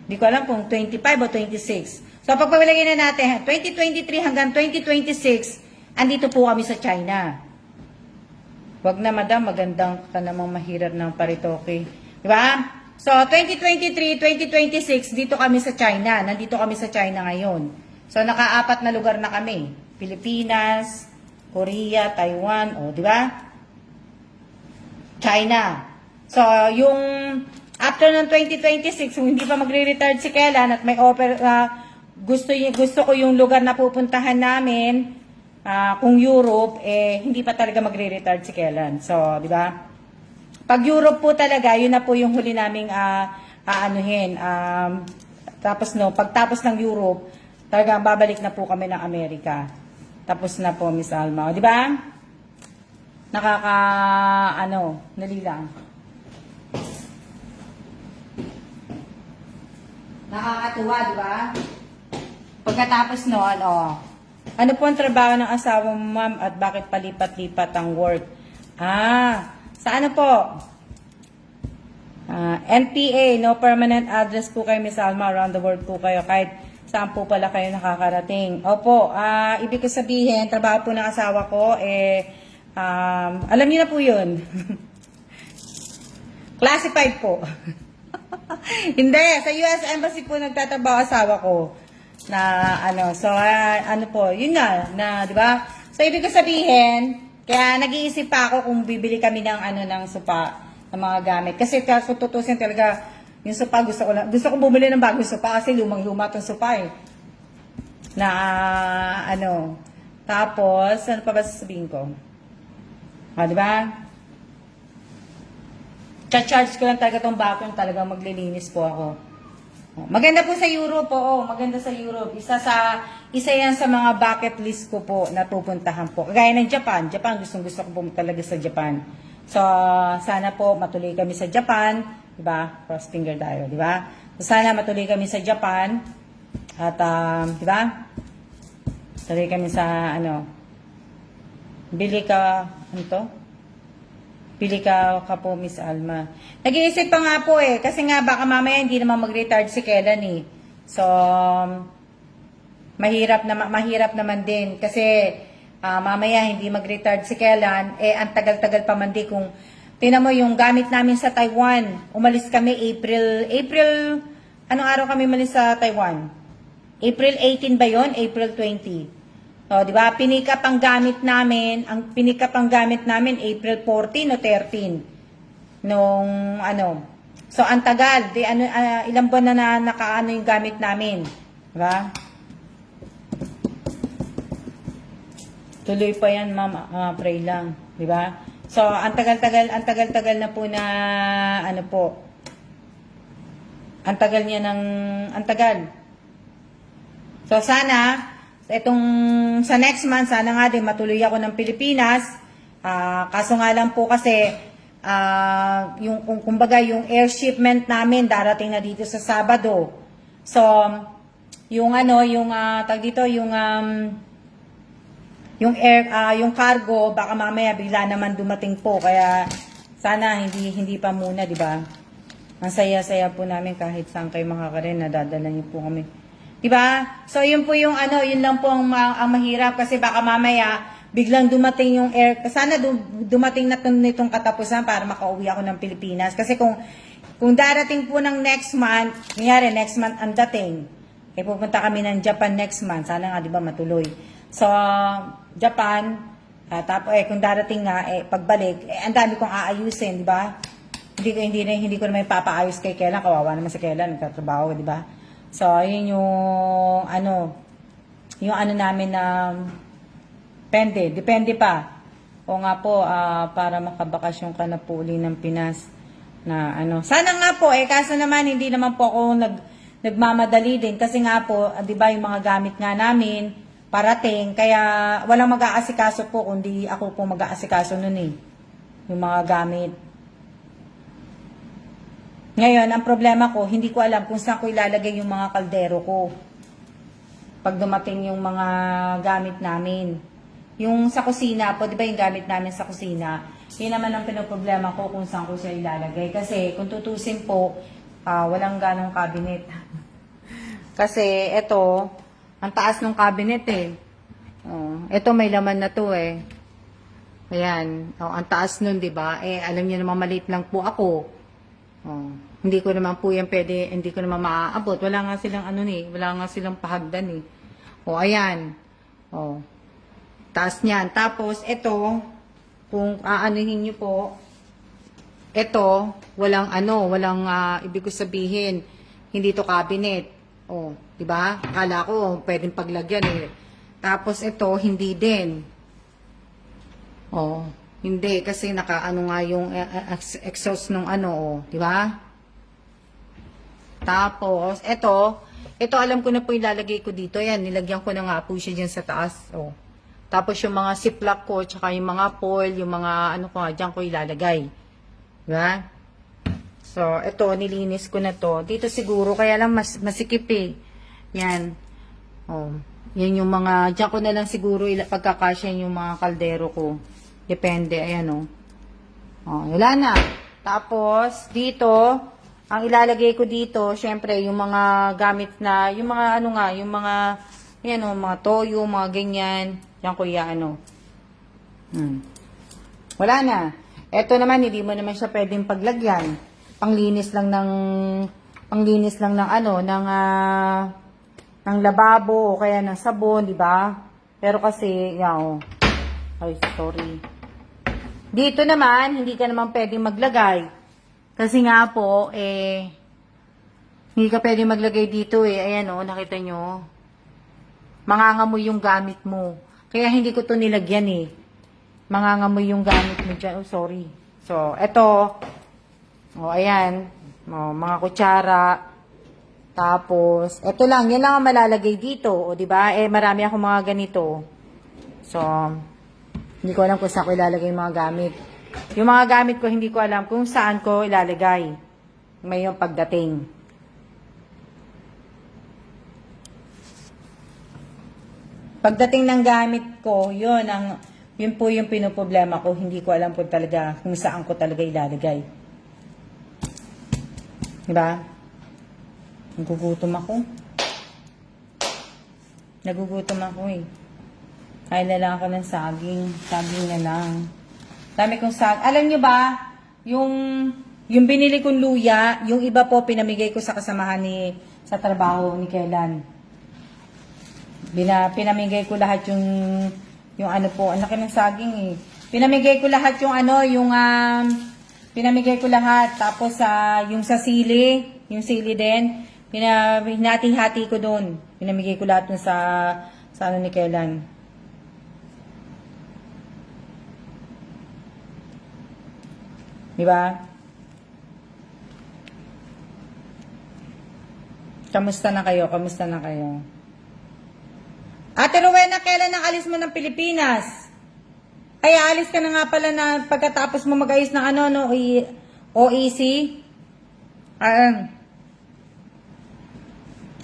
Hindi ko alam kung 25 o 26. So, pagpapalagay na natin, 2023 hanggang 2026, andito po kami sa China. Wag na, madam, magandang ka namang mahirap ng paritoke. Diba? So, 2023, 2026, dito kami sa China. Nandito kami sa China ngayon. So, naka-4 na lugar na kami. Pilipinas, Korea, Taiwan, di ba? China. So, yung after ng 2026, kung hindi pa magre-retard si Kellan at may gusto ko yung lugar na pupuntahan namin, kung Europe, hindi pa talaga magre-retard si Kellan. So, di ba? Pag Europe po talaga, yun na po yung huli naming aanuhin. Tapos no, pagtapos ng Europe, talagang babalik na po kami ng Amerika. Tapos na po, Miss Alma. O, di ba? Dali lang. Nakakatuwa, di ba? Pagkatapos noon, ano po ang trabaho ng asawa mo, ma'am, at bakit palipat-lipat ang work? Sa ano po? NPA, no permanent address po kayo, Miss Alma, around the world po kayo, kahit saan po pala kayo nakakarating. Opo, ibig ko sabihin, trabaho po ng asawa ko, alam niyo na po yun. Classified po. Hindi, sa US Embassy po nagtatrabaho asawa ko. Yun na, di ba? So, ibig ko sabihin, kaya nag-iisip pa ako kung bibili kami ng sopa, ng mga gamit. Kasi kung tutusin talaga, yung sopa, gusto ko bumili ng bagong sopa kasi lumang-luma tong sopa eh. Tapos, ano pa ba sasabihin ko? Di ba? Cha-charge ko lang talaga tong vacuum, talagang maglilinis po ako. Maganda po sa Europe, maganda sa Europe. Isa yan sa mga bucket list ko po na pupuntahan po. Kagaya ng Japan. Gusto ko po talaga sa Japan. So, sana po matuloy kami sa Japan. Diba? Cross finger tayo, diba? So, sana matuloy kami sa Japan. At, diba? Tuloy kami sa, Bili ka po, Miss Alma. Nag-iisip pa nga po kasi nga baka mamaya hindi naman mag-retard si Kellan eh. So, mahirap naman din kasi mamaya hindi mag-retard si Kellan, ang tagal-tagal pa man di kung tingnan mo yung gamit namin sa Taiwan. Umalis kami April, anong araw kami umalis sa Taiwan? April 18 ba yon? April 20. O, di ba? Pinik up ang gamit namin, April 14 o 13. So, ang tagal. Ilang buwan na nakaano yung gamit namin. Di ba? Tuloy pa yan, ma'am. Pray lang. Di ba? So, ang tagal-tagal na po na, ang tagal. So, sana, sa next month, sana nga din matuloy ako ng Pilipinas. Kaso nga lang po kasi, kumbaga yung air shipment namin darating na dito sa Sabado. So, yung cargo, baka mamaya bigla naman dumating po. Kaya, sana hindi pa muna, di ba? Ang saya-saya po namin kahit saan kayo makakarin, nadadala niyo po kami. Diba? So, yun po yun lang po ang mahirap kasi baka mamaya biglang dumating yung air. Sana dumating na nitong katapusan para makauwi ako ng Pilipinas. Kasi kung darating po ng next month, nangyari next month ang dating, pupunta kami ng Japan next month. Sana nga, diba, matuloy. So, Japan, tapos kung darating nga, pagbalik, ang dami kong aayusin, diba? Hindi ko naman papaayos kay Kellan. Kawawa naman si Kellan, nagtatrabaho, diba? So, yun yung namin na depende pa. O nga po, para makabakasyon ka na po uli ng Pinas na Sana nga po, kaso naman, hindi naman po ako nagmamadali din. Kasi nga po, di ba, yung mga gamit nga namin, parating, kaya walang mag-aasikaso po, kundi ako po mag-aasikaso nun yung mga gamit. Ngayon, ang problema ko, hindi ko alam kung saan ko ilalagay yung mga kaldero ko. Pag dumating yung mga gamit namin. Yung sa kusina po, di ba yung gamit namin sa kusina, yun naman ang pinoproblema ko kung saan ko siya ilalagay. Kasi kung tutusin po, walang ganong cabinet. Kasi ito, ang taas ng cabinet ito may laman na to Ayan, ang taas nun, di ba? Alam niyo naman maliit lang po ako. Hindi ko naman po yan pwede, hindi ko naman maaabot. Wala nga silang wala nga silang pahagdan ayan. Taas niyan. Tapos, ito, kung aanuhin nyo po, ito, walang ibig ko sabihin, hindi to cabinet. Di ba? Akala ko, pwedeng paglagyan Tapos, ito, hindi din. Hindi, kasi nakaano nga yung exhaust nung ano, oh, di ba? Tapos, ito alam ko na po ilalagay ko dito. Yan, nilagyan ko na nga po siya dyan sa taas. Oh. Tapos yung mga ziplock ko, tsaka yung mga foil, yung mga ano ko, dyan ko ilalagay. Di ba? So, ito, nilinis ko na to. Dito siguro, kaya lang masikip eh. Yan. Oh. Yan yung mga, dyan ko na lang siguro pagkakasya yung mga kaldero ko. Depende, ayan oh. Oh, wala na. Tapos, dito, ang ilalagay ko dito, syempre, yung mga gamit na, yung mga ano nga, yung mga, ayan oh, mga toyo, mga ganyan. Yan ko ano. Wala na. Ito naman, hindi mo naman siya pwedeng paglagyan. Panglinis lang ng ano, ng lababo o kaya ng sabon, di ba? Pero kasi, yan oh. Ay, sorry. Dito naman, hindi ka naman pwedeng maglagay. Kasi nga po, hindi ka pwedeng maglagay dito eh. Ayan o, nakita nyo. Mangangamoy yung gamit mo. Kaya hindi ko to nilagyan eh. Mangangamoy yung gamit mo dyan. Oh, sorry. So, eto. O, ayan. O, mga kutsara. Tapos, eto lang. Yan lang ang malalagay dito. O, diba? Marami akong mga ganito. So, hindi ko alam kung saan ko ilalagay yung mga gamit. Yung mga gamit ko, hindi ko alam kung saan ko ilalagay. May yung pagdating. Pagdating ng gamit ko, yun po yung pinoproblema ko. Hindi ko alam po talaga kung saan ko talaga ilalagay. Diba? Nagugutom ako eh. Kain na lang ako ng saging. Saging na lang. Dami kong saging. Alam nyo ba, yung binili kong luya, yung iba po pinamigay ko sa kasamahan sa trabaho ni Kailan. Pinamigay ko lahat yung ano po, ang laki ng saging eh. Pinamigay ko lahat pinamigay ko lahat. Tapos yung sa sili, yung sili din, hinati-hati ko doon. Pinamigay ko lahat dun sa ano ni Kailan. Diba? Kamusta na kayo? Ate Rowena, kailan ang alis mo ng Pilipinas? Ay, alis ka na nga pala na pagkatapos mo mag-ayos ng OEC?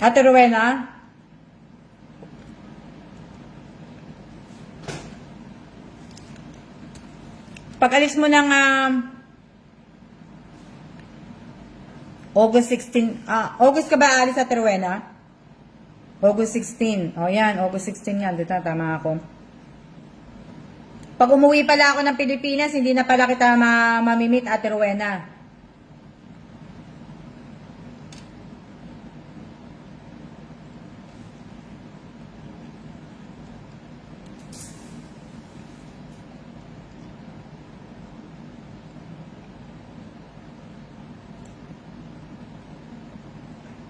Ate Rowena? Pag-alis mo ng August 16, August ka ba alis sa Rowena? August 16. O yan, August 16 yan. Dito, tama ako. Pag umuwi pala ako ng Pilipinas, hindi na pala kita mamimit, Ate Rowena.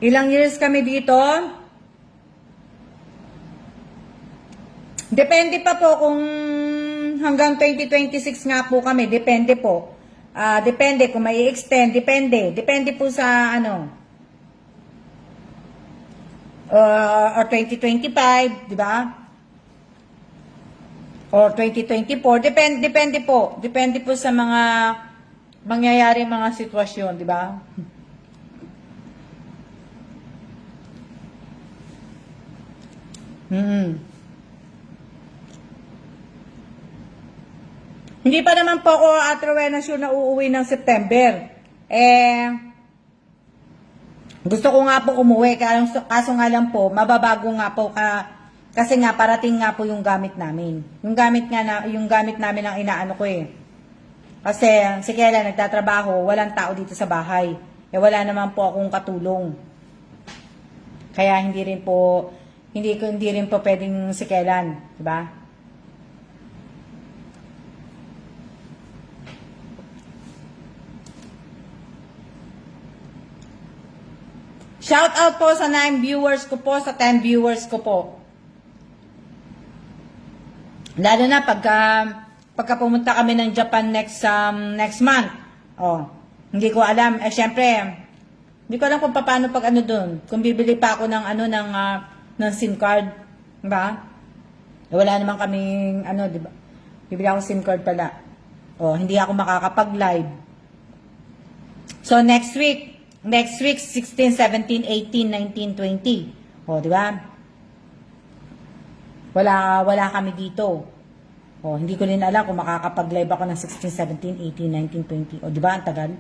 Ilang years kami dito? Depende pa po kung hanggang 2026 nga po kami. Depende po. Depende kung may extend. Depende. Depende po sa or 2025, di ba? Or 2024. Depende po. Depende po sa mga mangyayaring mga sitwasyon, di ba? Hindi pa naman po ako, Ate Rowena, sure na uuwi ng September. Gusto ko nga po umuwi, kaso nga lang po, mababago nga po, kasi nga parating nga po yung gamit namin. Yung gamit namin ang inaano ko eh. Kasi si Kela nagtatrabaho, walang tao dito sa bahay. Wala naman po akong katulong. Kaya hindi rin po pwedeng si Kelan, di ba? Shout out po sa 9 viewers ko po, sa 10 viewers ko po. Lalo na pagka pagka pumunta kami ng Japan next month. Oh, hindi ko alam. Syempre, hindi ko alam kung paano pag ano doon. Kung bibili pa ako ng ng SIM card, 'di ba? Wala naman kaming ano, 'di ba? Bibili ako SIM card pala. Oh, hindi ako makakapag-live. So next week 16, 17, 18, 19, 20. Oh, 'di ba? Wala kami dito. Oh, hindi ko rin alam kung makakapag-live ako ng 16, 17, 18, 19, 20. Oh, 'di ba? Ang tagal.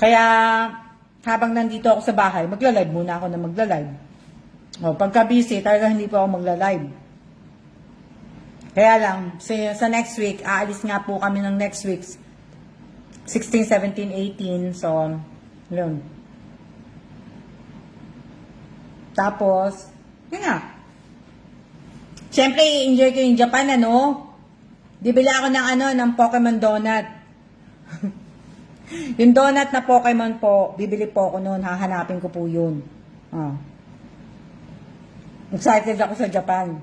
Kaya, habang nandito ako sa bahay, magla-live muna ako na magla-live. O, pagka busy, talaga hindi po ako magla-live. Kaya lang, sa next week, aalis nga po kami ng next week. 16, 17, 18. So, yun. Tapos, yun nga. Siyempre, i-enjoy ko yung Japan, ano? Bibili ako ng Pokemon Donut. Yung donut na Pokemon po, bibili po ako noon, hahanapin ko po yun. Ah. Excited ako sa Japan.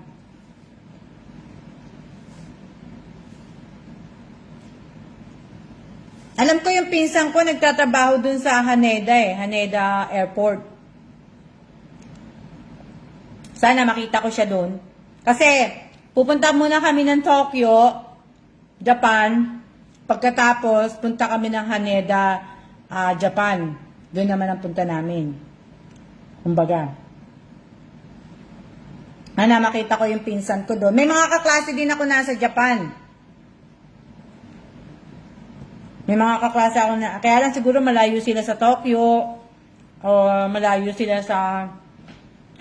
Alam ko yung pinsan ko, nagtatrabaho dun sa Haneda Airport. Sana makita ko siya dun. Kasi, pupunta muna kami ng Tokyo, Japan. Pagkatapos, punta kami ng Haneda, Japan. Doon naman ang punta namin. Kumbaga. Makita ko yung pinsan ko doon. May mga kaklase din ako nasa Japan. May mga kaklase ako na, kaya lang siguro malayo sila sa Tokyo, o malayo sila sa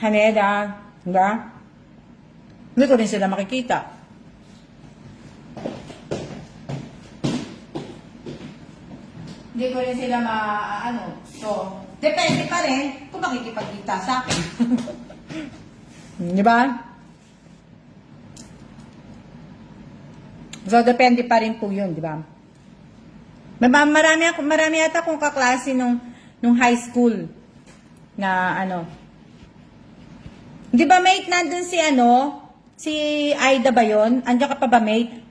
Haneda. Diba? Hindi ko rin sila makikita. Hindi ko rin sila So, depende pa rin kung makikipagkita sa akin. Di ba? So, depende pa rin po yun, di ba? Marami yata akong kaklase nung high school na Di ba, mate, nandun si Aida ba yun? Andiyan ka pa ba, mate?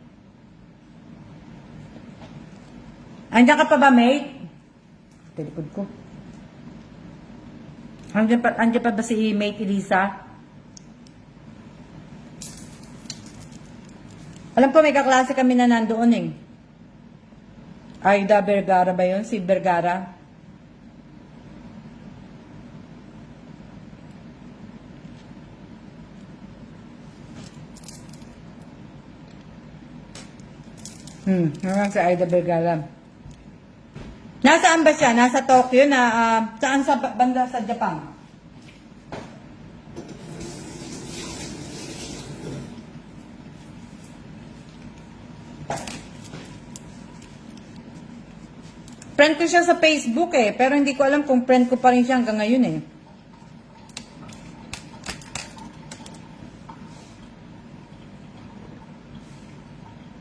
Andiyan ka pa ba, mate? Telepod ko. Andiyan pa ba si mate Elisa? Alam ko may kaklase kami na nandoon eh. Aida Vergara ba yun? Si Vergara? Hanggang si Aida Vergara. Nasaan ba siya? Nasa Tokyo saan sa banda sa Japan? Friend ko siya sa Facebook eh, pero hindi ko alam kung friend ko pa rin siya hanggang ngayon eh.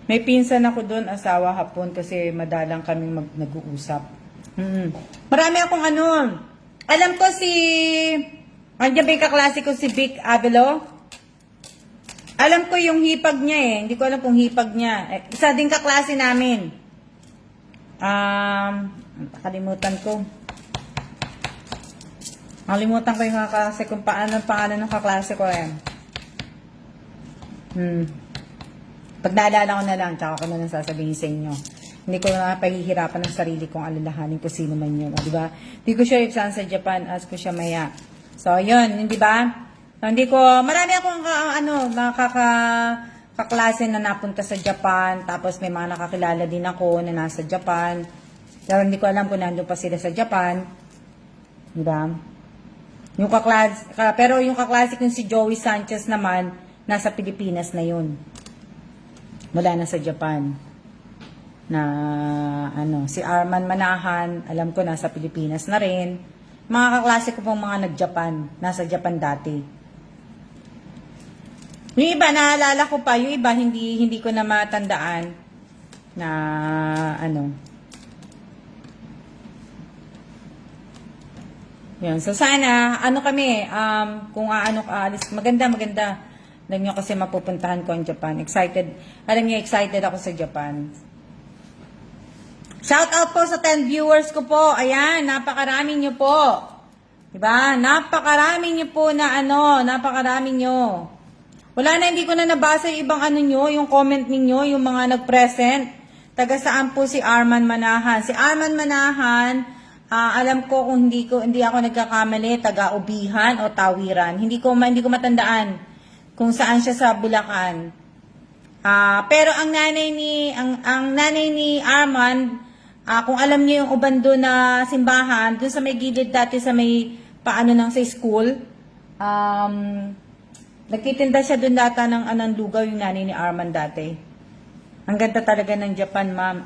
May pinsan ako doon, asawa hapon, kasi madalang kaming nag-uusap. Marami akong alam ko andiyan ba yung kaklase ko si Vic Avelo? Alam ko yung hipag niya eh. Hindi ko alam kung hipag niya. Isa din kaklase namin. Nakalimutan ko. Nakalimutan ko yung kaklase kung paano ang pangalan ng kaklase ko eh. Pag naalala ko na lang, tsaka ko na lang sasabihin sa inyo. Hindi ko na pahihirapan ng sarili kong alalahanin kung sino man yun. Di ba? Hindi ko sure if saan sa Japan, ask ko siya maya. So, yun, hindi ba? So, marami akong kaklase na napunta sa Japan, tapos may mga nakakilala din ako na nasa Japan. Pero hindi ko alam kung nandun pa sila sa Japan. Di ba? Pero yung kaklase kong si Joey Sanchez naman, nasa Pilipinas na yun. Wala na sa Japan. Si Arman Manahan, alam ko nasa Pilipinas na rin. Mga kaklase ko pong mga nag-Japan, nasa Japan dati. Yung iba, naalala ko pa, yung iba, hindi ko na matandaan na Yan. So sana, ano kami, kung aalis, maganda. Alam nyo kasi mapupuntahan ko ang Japan. Excited. Alam nyo, excited ako sa Japan. Shout out po sa 10 viewers ko po. Ayan, napakarami nyo po. Diba? Napakarami nyo po na napakarami nyo. Wala na, hindi ko na nabasa yung ibang nyo, yung comment ninyo, yung mga nag-present. Taga saan po si Arman Manahan? Si Arman Manahan, alam ko kung hindi ako nagkakamali, taga Ubihan o Tawiran. Hindi ko matandaan kung saan siya sa Bulacan. Pero ang nanay ni Arman, kung alam niyo yung ubando na simbahan, dun sa may gilid dati sa may sa school, nagtitinda siya dun data ng anong lugaw yung nanay ni Arman dati. Ang ganda talaga ng Japan, ma'am.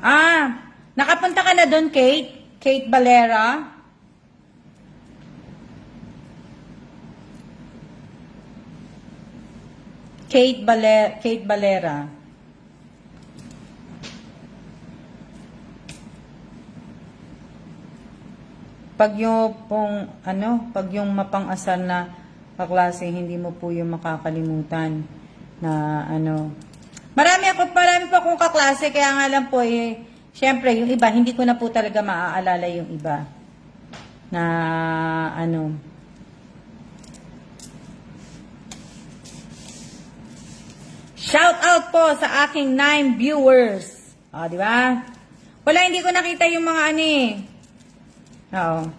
Nakapunta ka na dun, Kate? Kate Valera? Kate Valera. Pag yung mapang-asar na kaklase, hindi mo po yung makakalimutan na Marami po akong kaklase, kaya nga lang po syempre, yung iba, hindi ko na po talaga maaalala yung iba. Na Shout out po sa aking 9 viewers. Di ba? Wala, hindi ko nakita yung mga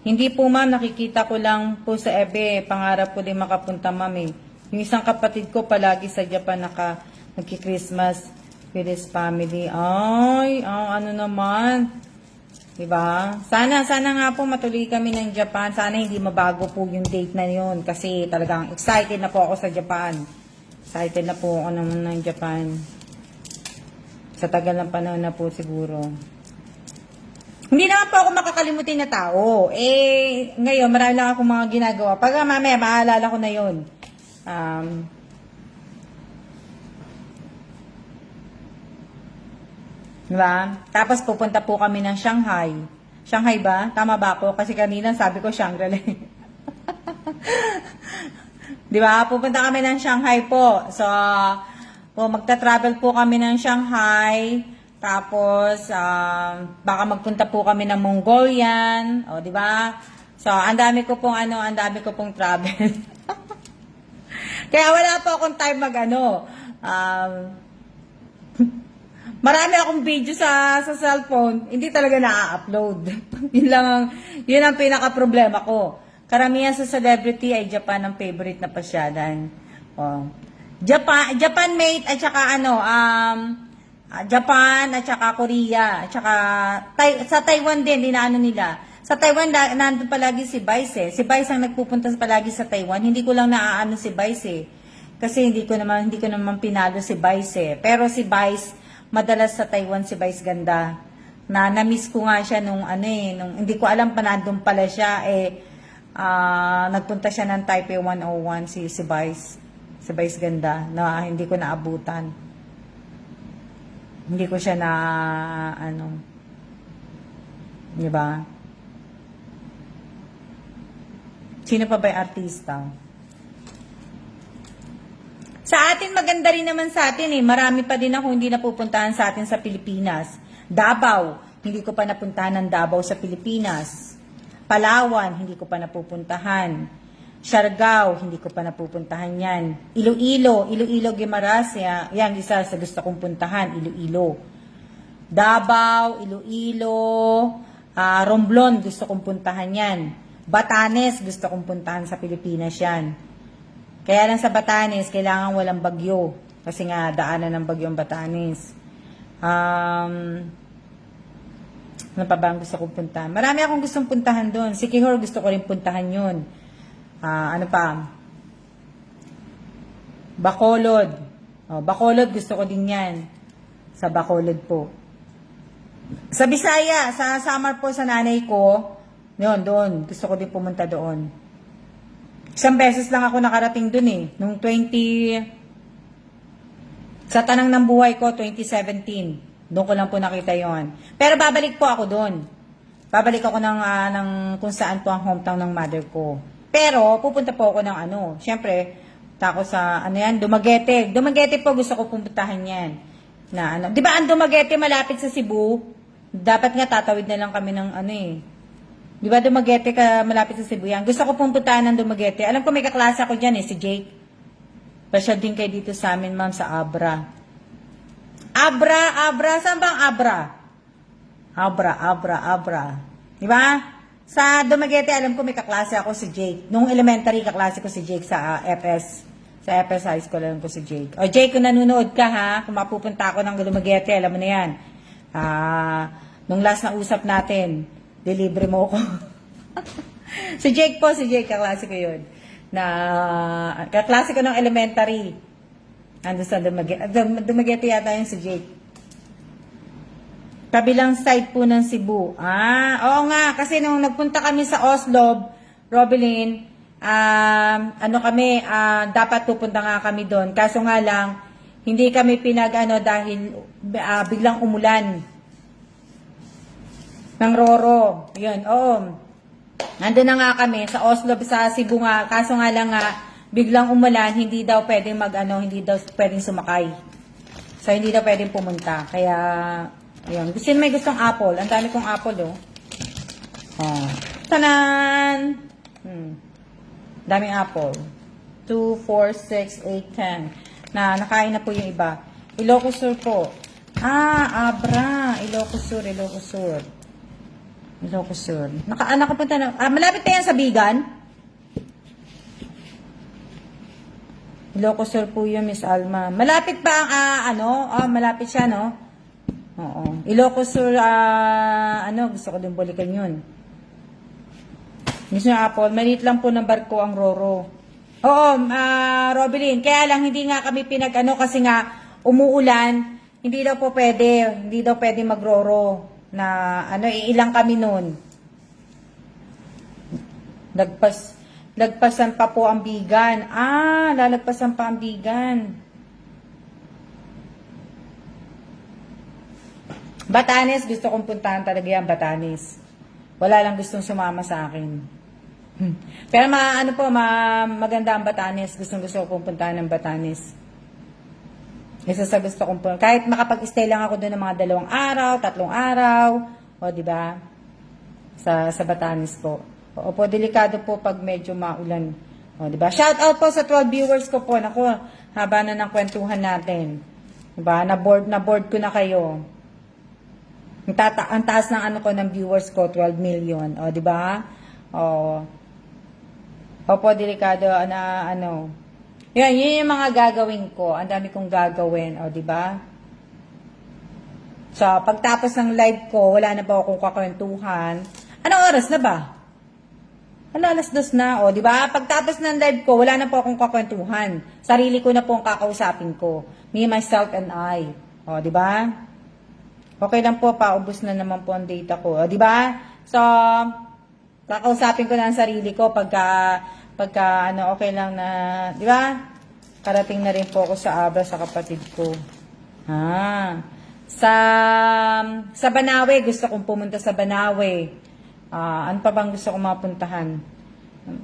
hindi po ma'am, nakikita ko lang po sa EBE. Pangarap ko din makapunta ma'am Yung isang kapatid ko palagi sa Japan nagki-Christmas with his family. Ay, ano naman. Diba? Sana nga po matuloy kami ng Japan. Sana hindi mabago po yung date na yun. Kasi talagang excited na po ako sa Japan. Excited na po ako naman ng Japan. Sa tagal ng panahon na po siguro. Hindi naman po ako makakalimutin na tao. Ngayon, marami lang akong mga ginagawa. Pag mamaya, maalala ko na yun. Diba? Tapos pupunta po kami ng Shanghai. Shanghai ba? Tama ba ako? Kasi kanina sabi ko Shangri-La. Diba? Pupunta kami ng Shanghai po. So, magta-travel po kami ng Shanghai. Tapos, baka magpunta po kami ng Mongolian. O, di ba? So, ang dami ko pong travel. Kaya wala po akong time marami akong video sa cellphone, hindi talaga na-upload. yun ang pinaka-problema ko. Karamihan sa celebrity ay Japan ang favorite na pasyalan. O. Japan mate at saka Japan at saka Korea at saka sa Taiwan din nila. Sa Taiwan nandun palagi si Vice Si Vice ang nagpupunta palagi sa Taiwan. Hindi ko lang naaano si Vice Kasi hindi ko naman pinalo si Vice Pero si Vice madalas sa Taiwan si Vice ganda. Na-miss ko nga siya nung hindi ko alam pa nandun pala siya nagpunta siya ng Taipei 101 si Vice. Si Vice ganda na hindi ko naabutan. Hindi ko siya di ba? Sino pa ba yung artista? Sa atin, maganda rin naman sa atin Marami pa din ako hindi napupuntahan sa atin sa Pilipinas. Davao, hindi ko pa napuntahan ng Davao sa Pilipinas. Palawan, hindi ko pa napupuntahan. Siargao, hindi ko pa napupuntahan yan. Iloilo, Guimaras, yan isa sa gusto kong puntahan, Iloilo. Davao, Iloilo, Romblon, gusto kong puntahan yan. Batanes, gusto kong puntahan sa Pilipinas yan. Kaya lang sa Batanes, kailangan walang bagyo. Kasi nga, daanan ng bagyo ang Batanes. Ano pa ba ang gusto kong puntahan? Marami akong gustong puntahan doon. Si Kihor, gusto ko rin puntahan yun. Ano pa? Bacolod. Bacolod, gusto ko din yan. Sa Bacolod po. Sa Bisaya, sa Samar po sa nanay ko, doon. Gusto ko din pumunta doon. Isang beses lang ako nakarating doon Nung sa tanang ng buhay ko, 2017. Doon ko lang po nakita yon. Pero babalik po ako doon. babalik ako ng kung saan po ang hometown ng mother ko. Pero, pupunta po ako ng syempre, tako sa, Dumaguete. Dumaguete po, gusto ko pumuntahan yan. Di ba ang Dumaguete malapit sa Cebu? Dapat nga tatawid na lang kami ng Di ba Dumaguete ka malapit sa Cebu yan? Gusto ko pumuntahan ng Dumaguete. Alam ko may kaklase ako dyan si Jake. Pasyal din kayo dito sa amin, ma'am, sa Abra. Abra, saan bang Abra? Abra. Di ba? Sa Dumaguete, alam ko may kaklase ako si Jake. Nung elementary, kaklase ko si Jake sa FS. Sa FS High School, alam ko si Jake. O Jake, kung nanonood ka ha, kung mapupunta ako ng Dumaguete, alam mo na yan. Nung last na usap natin, delivery mo ako. Si Jake, kaklase ko yun. Kaklase ko ng elementary. Ando sa Dumaguete yata yun si Jake. Kabilang side po ng Cebu. Oo nga, kasi nung nagpunta kami sa Oslo, Robilin, dapat pupunta nga kami doon. Kaso nga lang, hindi kami dahil biglang umulan. Ng Roro. Yun, oo. Nandun na nga kami sa Oslo, sa Cebu nga. Kaso nga lang biglang umulan, hindi daw pwedeng hindi daw pwedeng sumakay. So, hindi daw pwedeng pumunta. Kaya, ayun. Gusto may gustong apple. Ang dami kong apple, oh. Tanan! Daming apple. 2, 4, 6, 8, 10. Nakain na po yung iba. Ilocos Sur po. Abra. Ilocos Sur. Nakapunta na. Malapit na yan sa Bigan. Ilocos Sur po yun, Miss Alma. Malapit pa ang malapit siya, no? Oo. Ilocos Sur, gusto ko din balikan yun. Miss Apple, maliit lang po ng barko ang Roro. Oo, Robilin, kaya lang hindi nga kami kasi nga umuulan, hindi daw pwede mag-Roro na iilang kami noon. Lagpasan pa po ang Bigan. Lalagpasan pa ang Bigan. Batanes, gusto kong puntahan talaga yan, Batanes. Wala lang gustong sumama sa akin. Pero maganda ang Batanes. Gusto ko puntahan ng Batanes. Isa sa gusto kong puntahan. Kahit makapag-stay lang ako doon ng mga 2 araw, 3 araw. O, di ba? Sa Batanes po. Opo, delikado po pag medyo maulan. O, di ba? Shout out po sa 12 viewers ko po. Naku, haba na ng kwentuhan natin. Di ba? Na-board ko na kayo. Ang taas ng ng viewers ko, 12 million. O, di ba? Opo, delikado yun yung mga gagawin ko. Ang dami kong gagawin. O, di ba? So, pagtapos ng live ko, wala na ba akong kakwentuhan? Anong oras na ba? Alas 2 na. O, di ba? Pagtapos ng live ko, wala na po akong kakwentuhan. Sarili ko na po ang kakausapin ko. Me, myself, and I. O, di ba? Okay lang po, paubos na naman po ang data ko. O, di ba? So, kakausapin ko na ang sarili ko pagka okay lang na, di ba? Karating na rin po ako sa Abra sa kapatid ko. Sa Banawe, gusto kong pumunta sa Banawe. Ano pa bang gusto kong mapuntahan?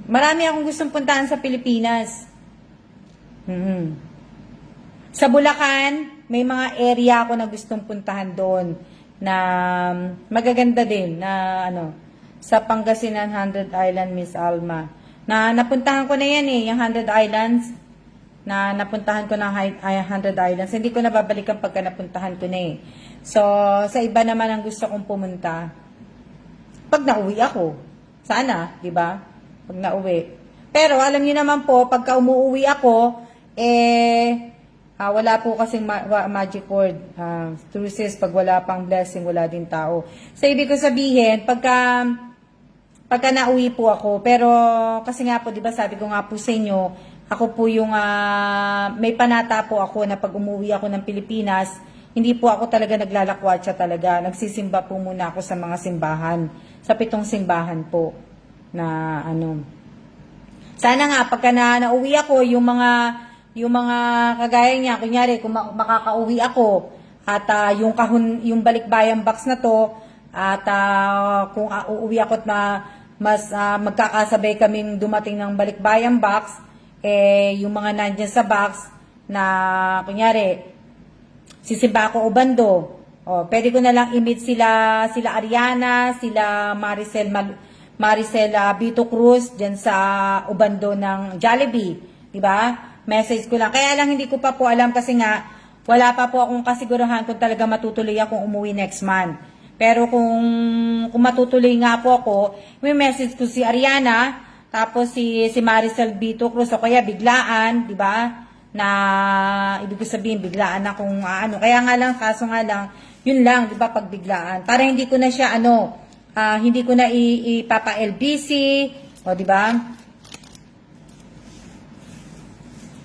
Marami akong gustong puntahan sa Pilipinas. Sa Bulacan, may mga area ako na gustong puntahan doon na magaganda din na sa Pangasinan 100 Island, Miss Alma. Napuntahan ko na yan yung 100 Islands. Napuntahan ko na 100 Islands. Hindi ko nababalikan pagka napuntahan ko na So, sa iba naman ang gusto kong pumunta. Pag nauwi ako. Sana, di ba? Pag nauwi. Pero alam niyo naman po, pagka umuwi ako, wala po kasing magic word. True sis, pag wala pang blessing, wala din tao. So, ibig ko sabihin, pagka nauwi po ako, pero kasi nga po, di ba sabi ko nga po sa inyo, ako po yung may panata po ako na pag umuwi ako ng Pilipinas, hindi po ako talaga naglalakwatsa talaga. Nagsisimba po muna ako sa mga simbahan, sa 7 simbahan po na Sana nga pagka nauwi ako, yung mga kagaya niya, kunyari kung makakauwi ako at yung balikbayan box na to, At kung uuwi ako at magkakasabay kaming dumating ng balikbayan box, yung mga nandyan sa box na kunyari sisimba ako Ubando, pwede ko na lang i-meet sila Ariana, sila Maricel Bito Cruz dyan sa Ubando ng Jollibee, di ba? Message ko lang. Kaya lang hindi ko pa po alam kasi nga wala pa po akong kasigurahan kung talaga matutuloy akong umuwi next month. Pero kung matutuloy nga po ako, may message ko si Ariana, tapos si Maricel Bito Cruz, o kaya biglaan, di ba? Na ibig ko sabihin biglaan akong ano. Kaya nga lang, kaso nga lang, yun lang, di ba, pag biglaan. Para hindi ko na siya hindi ko na ipapa-LBC, o di ba?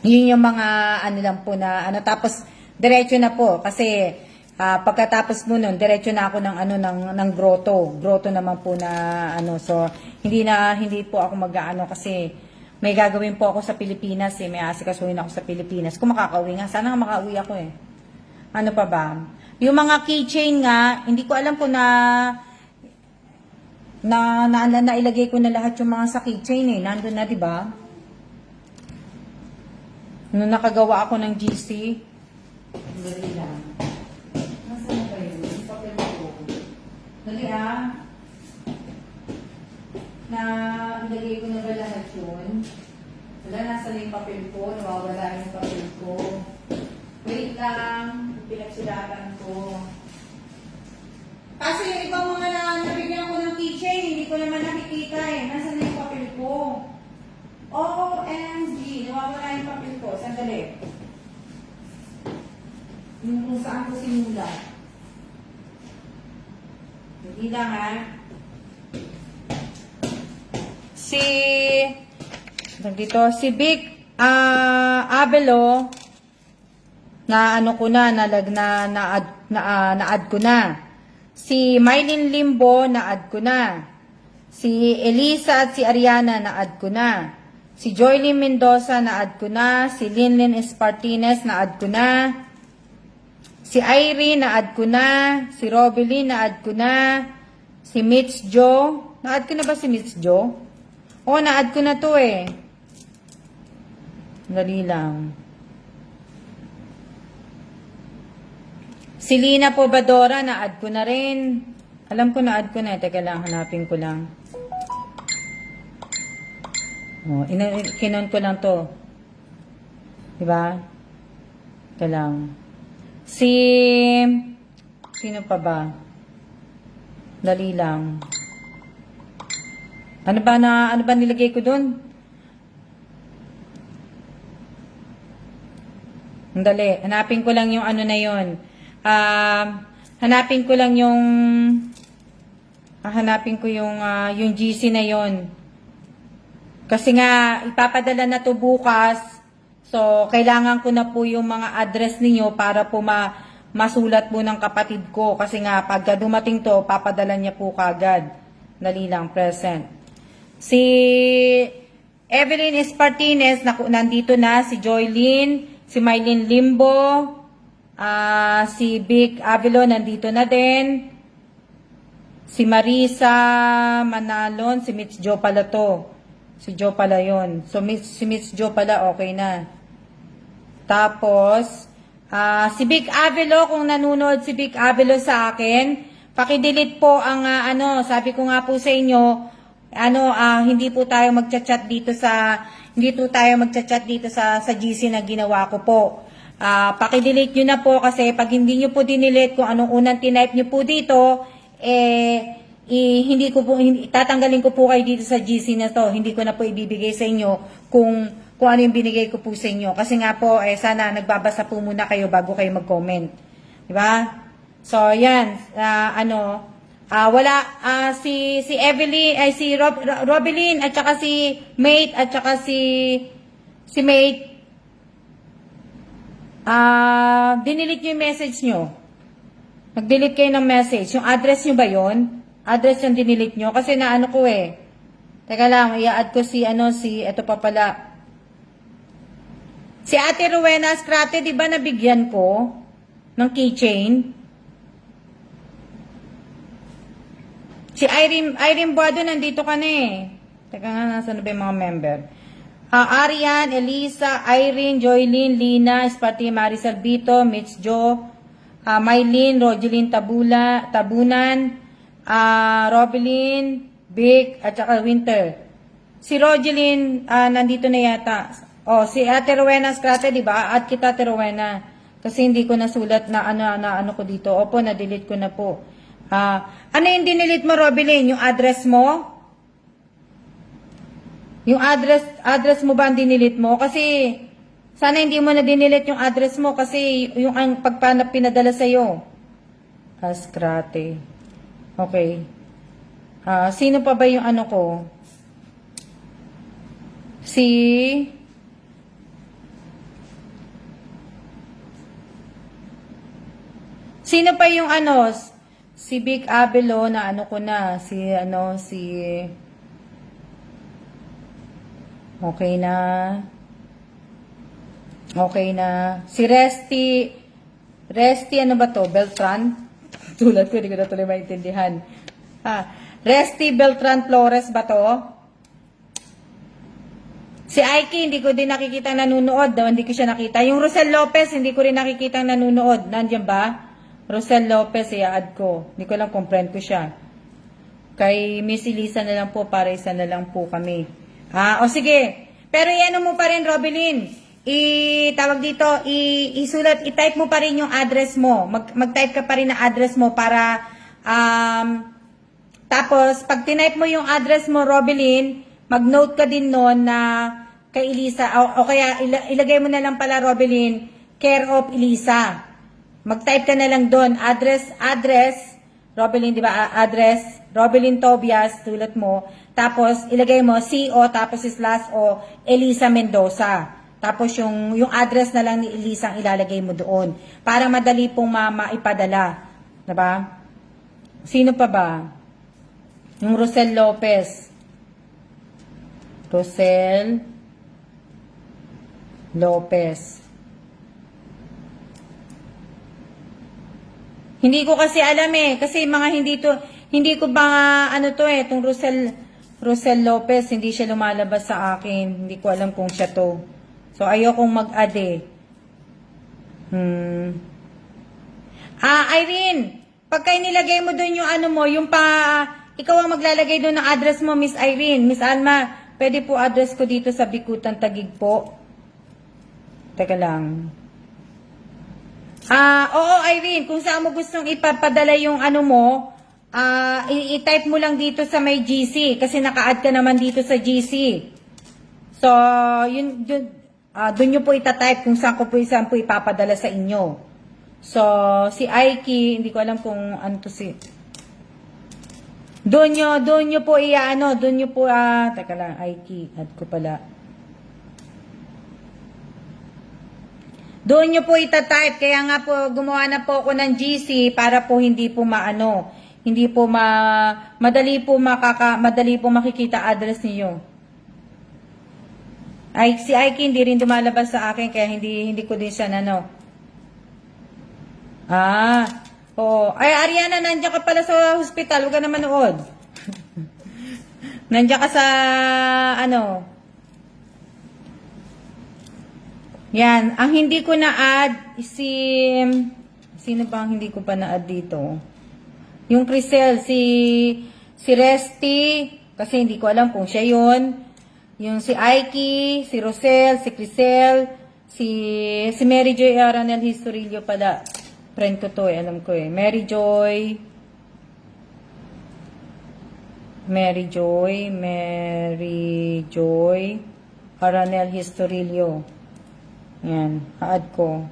Yun yung mga ano lang po na tapos diretso na po kasi pagkatapos mo nun diretso na ako ng grotto naman po na so hindi po ako mag-aano kasi may gagawin po ako sa Pilipinas may asikasuhin ako sa Pilipinas kung makakauwi nga sana makauwi ako ano pa ba yung mga keychain nga hindi ko alam kung nailagay ko na lahat yung mga sa keychain nandun na, di ba? Nung nakagawa ako ng GC, dali lang. Nasaan na ba yun? Yung papel ko. Dali na ilagay ko na ba lahat yun? Wala, nasa na yung papel ko. Nawawala yung papel ko. Wait lang. Pinagsulatan ko. Kasi yung ibang mga nabigyan ko ng keychain, hindi ko naman nakikita Nasaan na yung papel ko? OMG, nawawala yung papel ko. Sandali. Yung kung saan ko sinula. Hindi lang Si Vic Abelo na ko na-add ko na. Si Mylene Limbo na-add ko na. Si Elisa at si Ariana na-add ko na. Si Joylyn Mendoza na-add ko na. Si Linlin Espartines na-add ko na. Si Irene na-add ko na. Si Robelyn na-add ko na. Si Mitch Joe. Na-add ko na ba si Mitch Joe? Oo, na-add ko na to Dali lang. Si Lina Pobadora na-add ko na rin. Alam ko na-add ko na. Teka lang, hanapin ko lang. Kinon ko lang to. Diba? Ito lang. Sino pa ba? Dali lang. Ano ba nilagay ko dun? Dali. Hanapin ko lang yung na yun. Hanapin ko lang yung GC na yun. Kasi nga, ipapadala na to bukas. So, kailangan ko na po yung mga address ninyo para po masulat po ng kapatid ko. Kasi nga, pag dumating to, papadala niya po kagad. Dali lang, present. Si Evelyn Espartines, nandito na. Si Joylyn, si Mylene Limbo, si Vic Avilo, nandito na din. Si Marisa Manalon, si Mitch Joe pala to. Si Joe pala yun. So, si Miss Joe pala, okay na. Tapos, si Vic Avelo, kung nanonood si Vic Avelo sa akin, pakidelete po ang, sabi ko nga po sa inyo, hindi po tayo magchat-chat dito sa GC na ginawa ko po. Pakidelete nyo na po kasi pag hindi nyo po dinidelete kung anong unang tinype nyo po dito, tatanggalin ko po kayo dito sa GC na to. Hindi ko na po ibibigay sa inyo kung ano yung binigay ko po sa inyo. Kasi nga po, sana nagbabasa po muna kayo bago kayo mag-comment. Diba? So, yan. Si Evelyn, si Robelyn, at saka si Mate, at saka si Mate, dinilit nyo yung message nyo. Nag-delete kayo ng message. Yung address nyo ba yon? Address yung dinilit nyo. Kasi ko Teka lang, i-add ko ito pa pala. Si Ate Rowena Scrate, di ba nabigyan ko ng keychain? Si Irene Buado, nandito ka na eh. Teka nga, nasa na ba yung mga member? Arian, Elisa, Irene, Joylyn, Lina, Spati, Maricel Bito, Mitch Jo, Mylene, Rogeline Tabunan, Robelyn, Vic, at saka Winter. Si Rogeline, nandito na yata. Oh, si Ate Rowena Scrate, di ba? At kita, Ate Rowena. Kasi hindi ko nasulat na ano ko dito. Opo, na-delete ko na po. Ano yung dinilit mo, Robeline? Yung address mo? Yung address mo ba ang dinilit mo? Kasi, sana hindi mo na dinilit yung address mo kasi yung ang pinadala sa'yo. Askrate. Okay. Sino pa ba yung ano ko? Sino pa yung ano? Si Vic Abelo na ano ko na. Okay na. Okay na. Si Resty, ano ba to? Beltran? Tulad ko, hindi ko na tuloy maintindihan. Resty Beltran Flores ba to? Si Aiki, hindi ko din nakikita nanunood. Hindi ko siya nakita. Yung Rosel Lopez, hindi ko rin nakikita nanunood. Nandiyan ba? Rosel Lopez, i-add ko. Hindi ko lang friend ko siya. Kay Miss Elisa na lang po, para isa na lang po kami. O sige. Pero i-ano mo pa rin, Robeline. Tawag dito, i-type mo pa rin yung address mo. Mag-type ka pa rin na address mo para, tapos, pag tinype mo yung address mo, Robeline, mag-note ka din noon na kay Elisa, o kaya ilagay mo na lang pala, Robeline, care of Elisa. Mag-type ka na lang doon, address, Robeline, di ba, address, Robeline Tobias, tulad mo. Tapos, ilagay mo, CO, tapos slash o, Elisa Mendoza. Tapos, yung address na lang ni Elisa ang ilalagay mo doon. Para madali pong maipadala. Diba? Sino pa ba? Yung Rosel Lopez. Rosel Lopez. Hindi ko kasi alam eh. Kasi mga hindi ko ba, itong Rosel Lopez, hindi siya lumalabas sa akin. Hindi ko alam kung siya to. So, ayokong mag-add eh. Irene, pagka inilagay mo dun yung ikaw ang maglalagay dun ng address mo, Miss Irene. Miss Alma, pwede po address ko dito sa Bikutan, Taguig po. Teka lang. Oo, Irene, kung saan mo gustong ipapadala yung mo, i-type mo lang dito sa may GC kasi naka-add ka naman dito sa GC. So, doon nyo po itatype kung saan po ipapadala sa inyo. So, si Aiki, hindi ko alam kung ano to si... Doon nyo po teka lang, Aiki, add ko pala. Doon nyo po itatype, kaya nga po gumawa na po ako ng GC para po hindi po madali po makikita address niyo. Si Aiki hindi rin dumalabas sa akin kaya hindi ko din siya oo. Ay, Ariana, nandiyan ka pala sa hospital, huwag ka na manood. Nandiyan ka sa yan, ang hindi ko na-add sino ba ang hindi ko pa na-add dito? Yung Crisel, si Resty, kasi hindi ko alam kung siya yun. Yung si Aiki, si Rosel, si Crisel, si Mary Joy Aranel Historillo pala. Friend ko to alam ko eh. Mary Joy Aranel Historillo. Yan, na-add ko.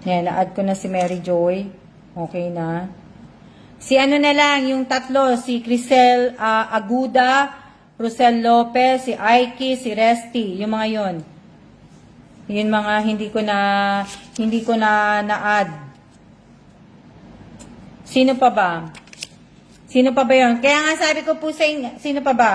Yan, na-add ko na si Mary Joy. Okay na. Si na lang, yung tatlo, si Crisel Aguda, Rosel Lopez, si Aiki, si Resty, yung mga yon. Yun mga hindi ko na na-add. Sino pa ba? Sino pa ba yun? Kaya nga sabi ko po sa inyo, sino pa ba?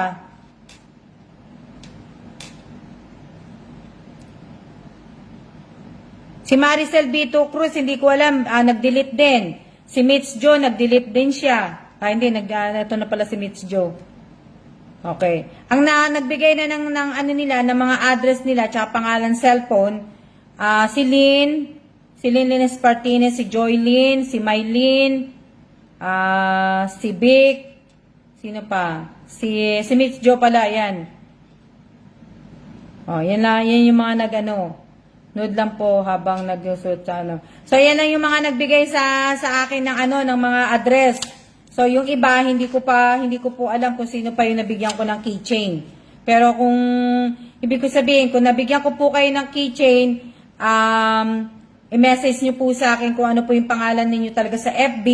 Si Maricel Bito Cruz, hindi ko alam, nag-delete din. Si Mitch Jo, nag-delete din siya. Hindi, ito na pala si Mitch Joe. Okay. Ang nagbigay na ng ano nila, ng mga address nila, tsaka pangalan, cellphone, si Lynn Lines Martinez, si Joylyn, si Mylene, si Vic, sino pa? Si Mitch Joe pala, yan. Yan yung mga nude lang po habang nag-suot sa ano. So, yan lang yung mga nagbigay sa akin ng mga address. So, yung iba, hindi ko po alam kung sino pa yung nabigyan ko ng keychain. Pero kung, ibig ko sabihin, kung nabigyan ko po kayo ng keychain, i-message nyo po sa akin kung ano po yung pangalan ninyo talaga sa FB,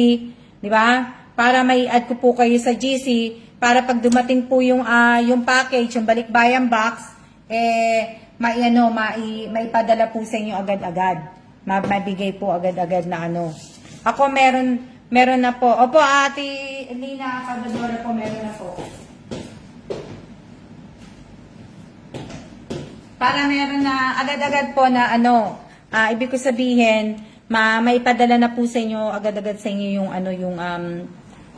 di ba? Para may add ko po kayo sa GC, para pag dumating po yung package, yung balikbayan box, maipadala po sa inyo agad-agad. Mabigay po agad-agad na Ako meron na po. Opo, Ate Lina Cabadora po, meron na po. Para meron na agad-agad po na ibig ko sabihin, maipadala na po sa inyo agad-agad sa inyo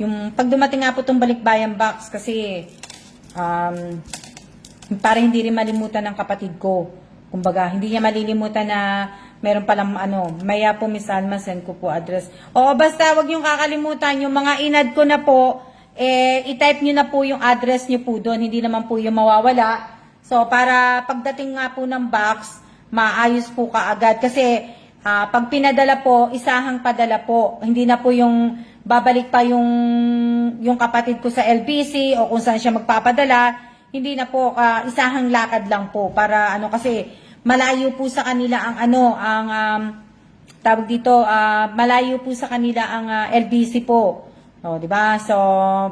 yung pag dumating nga po itong balikbayan box kasi para hindi rin malimutan ng kapatid ko. Kumbaga, hindi niya malilimutan na meron palang maya po Miss Alma, send ko po address. Oo, basta wag niyong kakalimutan, yung mga inad ko na po, i-type niyo na po yung address niyo po doon, hindi naman po yung mawawala. So, para pagdating nga po ng box, maayos po kaagad. Kasi, pag pinadala po, isahang padala po. Hindi na po yung babalik pa yung kapatid ko sa LBC o kung saan siya magpapadala. Hindi na po, isahang lakad lang po. Para kasi malayo po sa kanila tawag dito, malayo po sa kanila ang LBC po. O, di ba? So,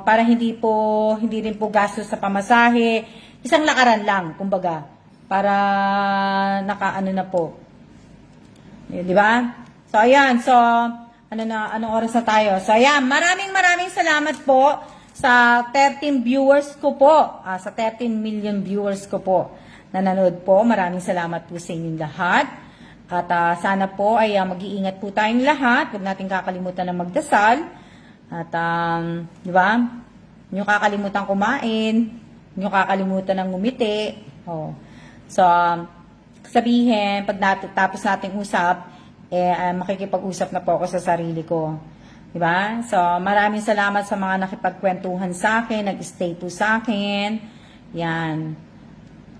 para hindi rin po gastos sa pamasahe, isang lakaran lang, kumbaga, para na po. Di ba? So, ayan. So, anong oras na tayo? So, ayan. Maraming salamat po sa 13 viewers ko po. Sa 13 million viewers ko po na nanood po. Maraming salamat po sa inyong lahat. At sana po ay mag-iingat po tayong lahat. Huwag natin kakalimutan na magdasal. At, di ba? Huwag nyo kakalimutan kumain. Huwag nyo kakalimutan ng ngumiti. Oh. So, sabihin, pag tapos nating usap, makikipag-usap na po ako sa sarili ko. Diba? So, maraming salamat sa mga nakipagkwentuhan sa akin, nag-stay po sa akin. Yan.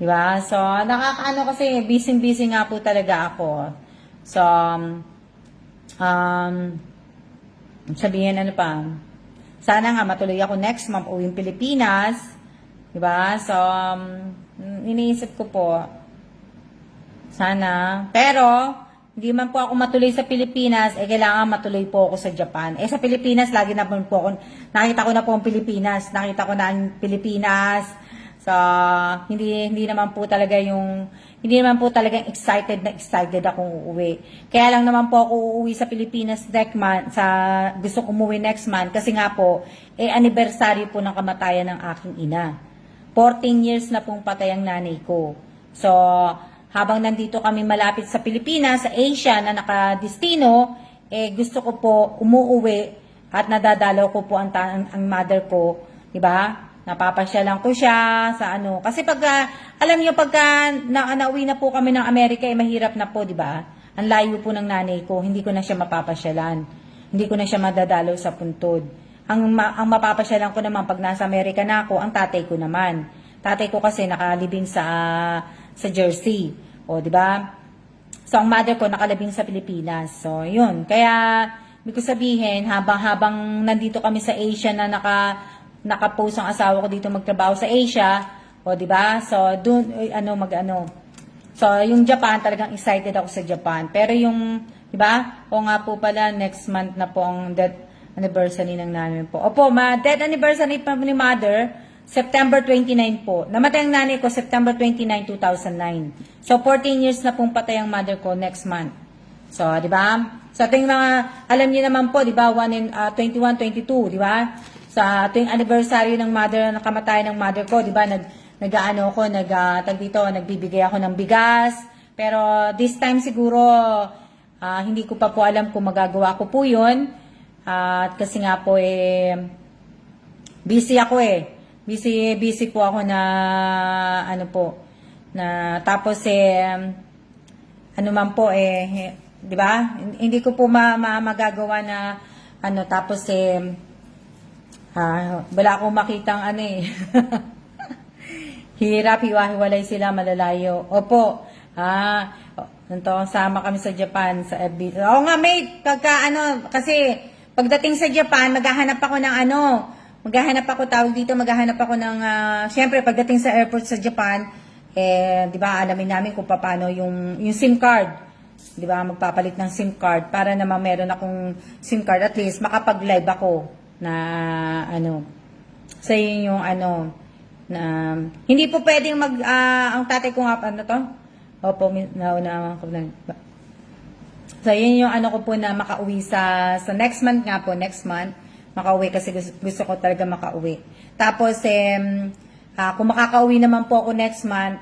Diba? So, kasi, busy nga po talaga ako. So, sabihin pa, sana nga matuloy ako next month uwing Pilipinas. Diba? So, iniisip ko po, sana. Pero, hindi man po ako matuloy sa Pilipinas, kailangan matuloy po ako sa Japan. Sa Pilipinas, lagi naman po ako, nakita ko na po ang Pilipinas. Nakita ko na ang Pilipinas. So, hindi naman po talagang excited akong uuwi. Kaya lang naman po ako uuwi sa Pilipinas next month, gusto ko umuwi next month, kasi nga po, anniversary po ng kamatayan ng aking ina. 14 years na pong patay ang nanay ko. So, habang nandito kami malapit sa Pilipinas, sa Asia na nakadestino, gusto ko po umuwi at nadadalaw ko po ang mother ko, 'di ba? Napapasyalan ko siya sa Kasi alam niyo pagka nauwi na po kami ng Amerika, mahirap na po, 'di ba? Ang layo po ng nanay ko, hindi ko na siya mapapasyalan. Hindi ko na siya madadalaw sa puntod. Ang mapapasyalan ko naman pag nasa Amerika na ako, ang tatay ko naman. Tatay ko kasi nakalibing sa Jersey. O, di ba? So, ang mother ko nakalibing sa Pilipinas. So, yun. Kaya, ibig ko sabihin, habang nandito kami sa Asia na nakapost ang asawa ko dito magtrabaho sa Asia, o, di ba? So, dun, So, yung Japan, talagang excited ako sa Japan. Pero yung, di ba? O nga po pala, next month na po ang death anniversary ng namin po. Opo, death anniversary pa ni mother, September 29 po. Namatay ang nanay ko September 29, 2009. So, 14 years na pong patay ang mother ko next month. So, di ba? So, ating mga, alam niyo naman po, di ba, 21, 22, di ba? Sa ating anniversary ng kamatayan ng mother ko, di ba, nagbibigay ako ng bigas. Pero, this time siguro, hindi ko pa po alam kung magagawa ko po yun. At kasi nga po, busy ako eh. Busy po ako na, ano po, na tapos ano man po di ba? Hindi ko po magagawa na, ano, tapos wala akong makitang ano eh. Hirap, hiwa-hiwalay sila, malalayo. Opo, sama kami sa Japan, sa FB. Oo nga, mate, kasi pagdating sa Japan, maghahanap ako ng syempre, pagdating sa airport sa Japan, di ba, alamin namin kung paano yung SIM card. Di ba, magpapalit ng SIM card para naman meron akong SIM card, at least makapag-live ako na, sa yun yung, na hindi po pwedeng ang tatay ko nga opo, nauna ako lang. So yun yung ko po na makauwi sa next month nga po, next month makauwi kasi gusto ko talaga makauwi. Tapos kung makakauwi naman po ako next month,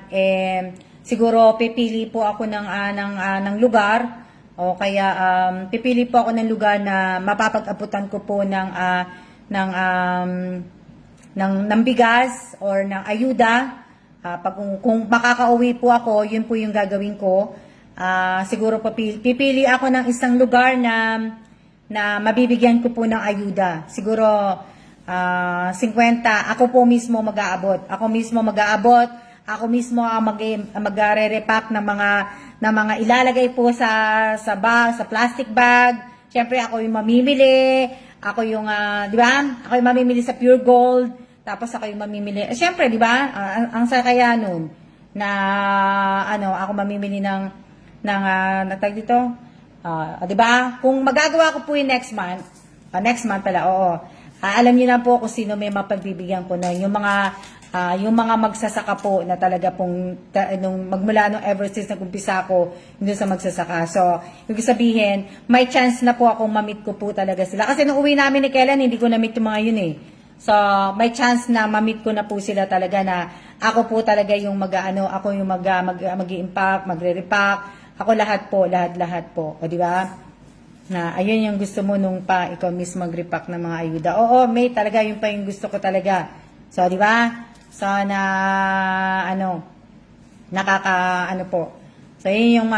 siguro pipili po ako ng lugar, o kaya pipili po ako ng lugar na mapapag-abutan ko po ng bigas or ng ayuda. Kung makakauwi po ako, yun po yung gagawin ko. Siguro pipili ako ng isang lugar na mabibigyan ko po ng ayuda. Siguro 50, ako po mismo mag-aabot. Ako mismo magre-repack ng mga ilalagay po sa bag, sa plastic bag. Siyempre ako yung mamimili. Ako yung, di ba? Ako yung mamimili sa Pure Gold. Tapos ako yung mamimili. Siyempre, di ba? Ang sakaya nun na ako mamimili ng natag dito. Di ba? Kung magagawa ko po yung next month pala, oo. Alam niyo na po kung sino may mapagbibigyan ko na yung mga magsasaka po na talaga pong magmula nung ever since nag-umpisa ako doon sa magsasaka. So, ibig sabihin, may chance na po akong ma-meet ko po talaga sila. Kasi nung uwi namin ni Kellen, hindi ko na-meet yung mga yun eh. So, may chance na ma-meet ko na po sila talaga na ako po talaga yung ako yung mag-i-impact, magre-repack, ako lahat po. O di ba? Na ayun yung gusto mo nung ikaw mismo mag-repack ng mga ayuda. Oo, may talaga yun pa yung gusto ko talaga. So, di ba? So, po. So, yun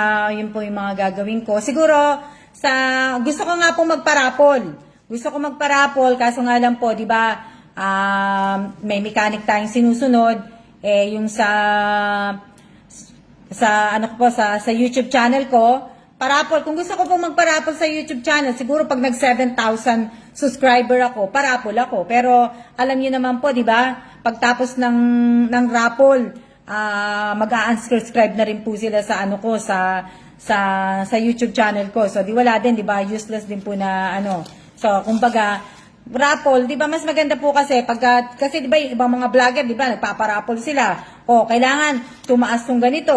po yung mga gagawin ko. Siguro, gusto ko nga po magparapol. Kaso nga lang po, di ba, may mechanic tayong sinusunod, yung sa YouTube channel ko, parapol. Kung gusto ko po magparapol sa YouTube channel, siguro pag nag 7,000 subscriber ako, parapol ako. Pero, alam niyo naman po, di ba, pagtapos ng raffle, mag-unsubscribe na rin po sila sa sa YouTube channel ko. So, di wala din, di ba, useless din po na So, kumbaga, raffle, di ba, mas maganda po kasi, kasi di ba, ibang mga vlogger, di ba, nagpaparaffle sila. O, kailangan tumaas ng ganito,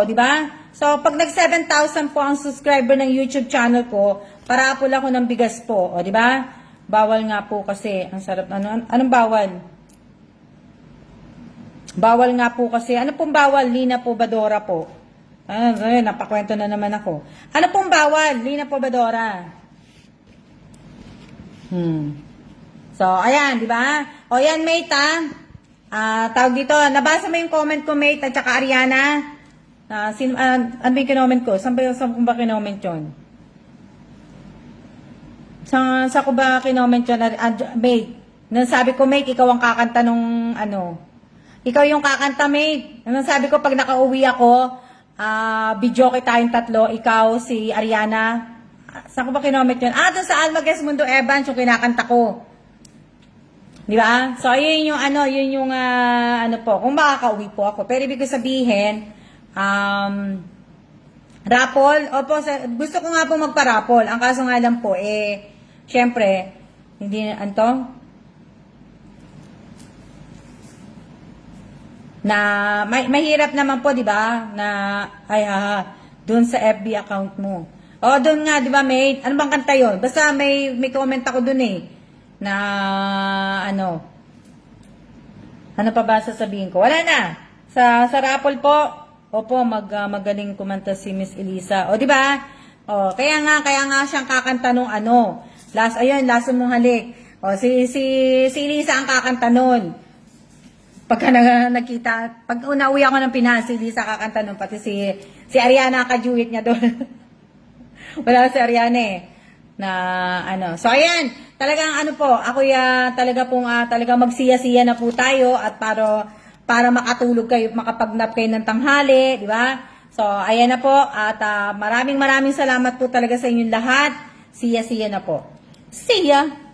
di ba? So, pag nag 7,000 po ang subscriber ng YouTube channel ko, paraffle ako ng bigas po. O, di ba? Bawal nga po kasi, ang sarap, anong bawal? Bawal nga po kasi, ano pong bawal? Lina po Badora po. Napakwento na naman ako. Ano pong bawal? Lina po Badora. So, ayan, di ba? O, yan, mate, tawag dito, nabasa mo yung comment ko, mate, at saka Ariana. Ano ba yung kinoment ko? Saan ko ba kinoment yun? Saan ko ba kinoment yun? Mate, nasabi ko, mate, ikaw ang kakanta nung, ikaw yung kakanta, mate. Nasabi ko, pag nakauwi ako, video tayong tatlo, ikaw, si Ariana. Saan ko ba kinoment yun? Doon sa Almaguez Mundo Evans, yung kinakanta ko. Di ba? So, yun yung po, kung makakauwi po ako. Pero ibig sabihin, raffle, opo, gusto ko nga po magpa-raffle. Ang kaso nga lang po, syempre, hindi, na, mahirap naman po, di ba? Na, doon sa FB account mo. O, doon nga, di ba, mate? Ano bang kanta yun? Basta may comment ako doon na, ano pa ba sasabihin ko? Wala na. Sa raffle po, opo, magaling kumanta si Miss Elisa. O, di ba? O, kaya nga siyang kakanta nung last mong halik. O, si Lisa ang kakanta nun. Pagka nakita, pag unauwi ako ng Pinas, si Lisa kakanta nun, pati si Ariana kajuwit niya doon. Wala si Ariana eh. Na ano. So ayan, talagang ano po, ako talaga pong talaga magsiya-siya na po tayo at para makatulog kayo, makapagnap kayo ng tanghali, di ba? So ayan na po at maraming salamat po talaga sa inyong lahat. Siya-siya na po. See ya!